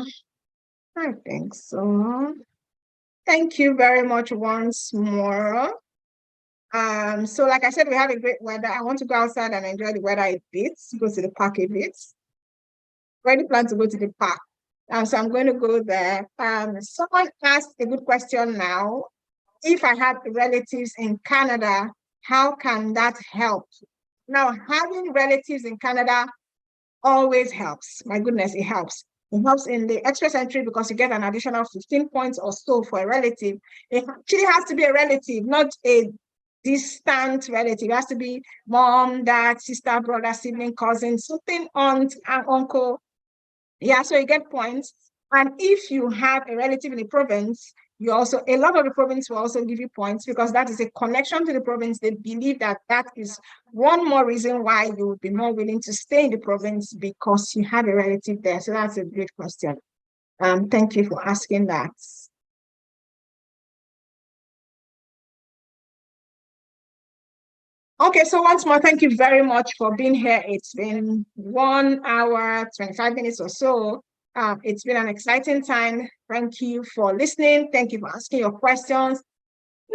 I think so. Thank you very much once more. So like I said, we have a great weather. I want to go outside and enjoy the weather a bit, go to the park a bit. Already plan to go to the park. So I'm going to go there. Someone asked a good question now. If I have relatives in Canada, how can that help? Now, having relatives in Canada always helps. My goodness, it helps. It helps in the express entry because you get an additional 15 points or so for a relative. It actually has to be a relative, not a distant relative. It has to be mom, dad, sister, brother, sibling, cousin, something, aunt, and uncle. Yeah, so you get points. And if you have a relative in the province, you also, a lot of the province will also give you points because that is a connection to the province. They believe that that is one more reason why you would be more willing to stay in the province because you have a relative there. So that's a great question. Thank you for asking that. Okay, so once more, thank you very much for being here. It's been 1 hour, 25 minutes or so. It's been an exciting time. Thank you for listening. Thank you for asking your questions.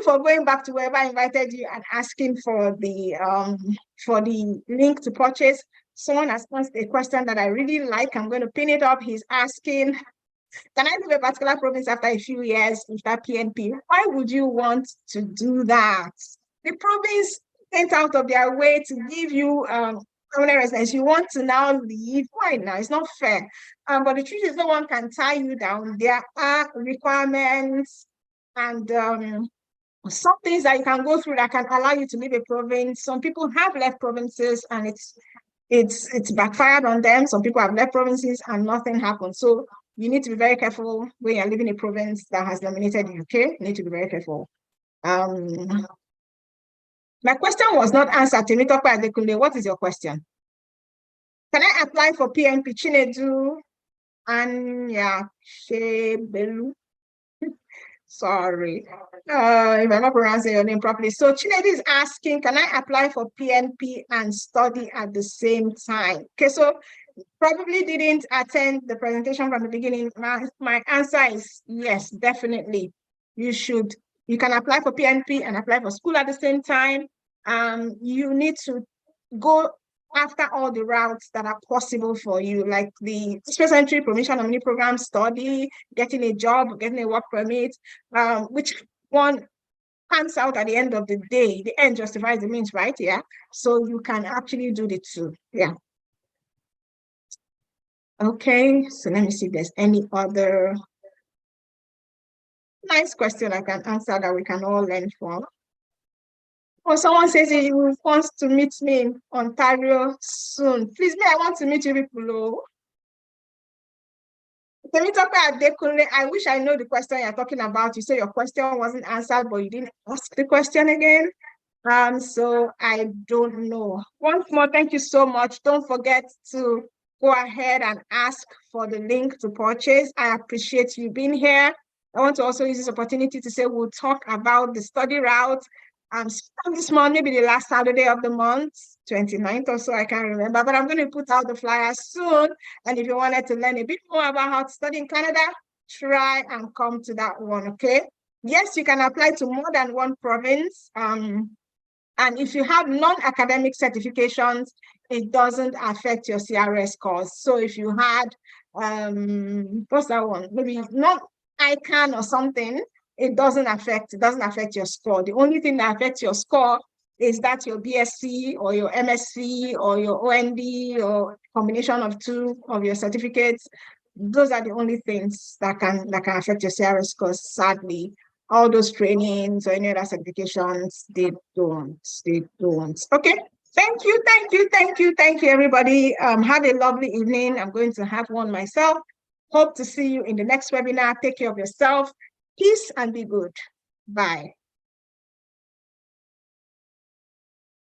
For going back to wherever I invited you and asking for the link to purchase. Someone has asked a question that I really like. I'm going to pin it up. He's asking, can I leave a particular province after a few years with that PNP? Why would you want to do that? The province went out of their way to give you permanent residence. You want to now leave? Why now? It's not fair. But the truth is, no one can tie you down. There are requirements and some things that you can go through that can allow you to leave a province. Some people have left provinces and it's backfired on them. Some people have left provinces and nothing happened. So you need to be very careful when you're living in a province that has nominated the UK. You need to be very careful. My question was not answered. What is your question? Can I apply for PNP? Chinedu Anya Shebelu. Sorry, if I'm not pronouncing your name properly. So Chinedu is asking, can I apply for PNP and study at the same time? Okay, so probably didn't attend the presentation from the beginning. My answer is yes, definitely. You should. You can apply for PNP and apply for school at the same time. you need to go after all the routes that are possible for you, like the Express Entry Provincial Nominee Program, study, getting a job, getting a work permit, which one pans out at the end of the day. The end justifies the means, right? Yeah. So you can actually do the two. Yeah. Okay. So let me see if there's any other nice question I can answer that we can all learn from. Or someone says he wants to meet me in Ontario soon. Please, me, I want to meet you people. Oh. I wish I know the question you're talking about. You say your question wasn't answered, but you didn't ask the question again. So I don't know. Once more, thank you so much. Don't forget to go ahead and ask for the link to purchase. I appreciate you being here. I want to also use this opportunity to say we'll talk about the study route this month, maybe the last Saturday of the month, 29th or so, I can't remember, but I'm going to put out the flyer soon. And if you wanted to learn a bit more about how to study in Canada, try and come to that one, okay? Yes, you can apply to more than one province. And if you have non-academic certifications, it doesn't affect your CRS scores. So if you had, what's that one? Maybe not ICANN or something, it doesn't affect your score. The only thing that affects your score is that your BSc or your MSc or your OND or combination of two of your certificates. Those are the only things that can affect your CRS scores, sadly. All those trainings or any other certifications, they don't. Okay. Thank you, everybody. Have a lovely evening. I'm going to have one myself. Hope to see you in the next webinar. Take care of yourself. Peace and be good. Bye.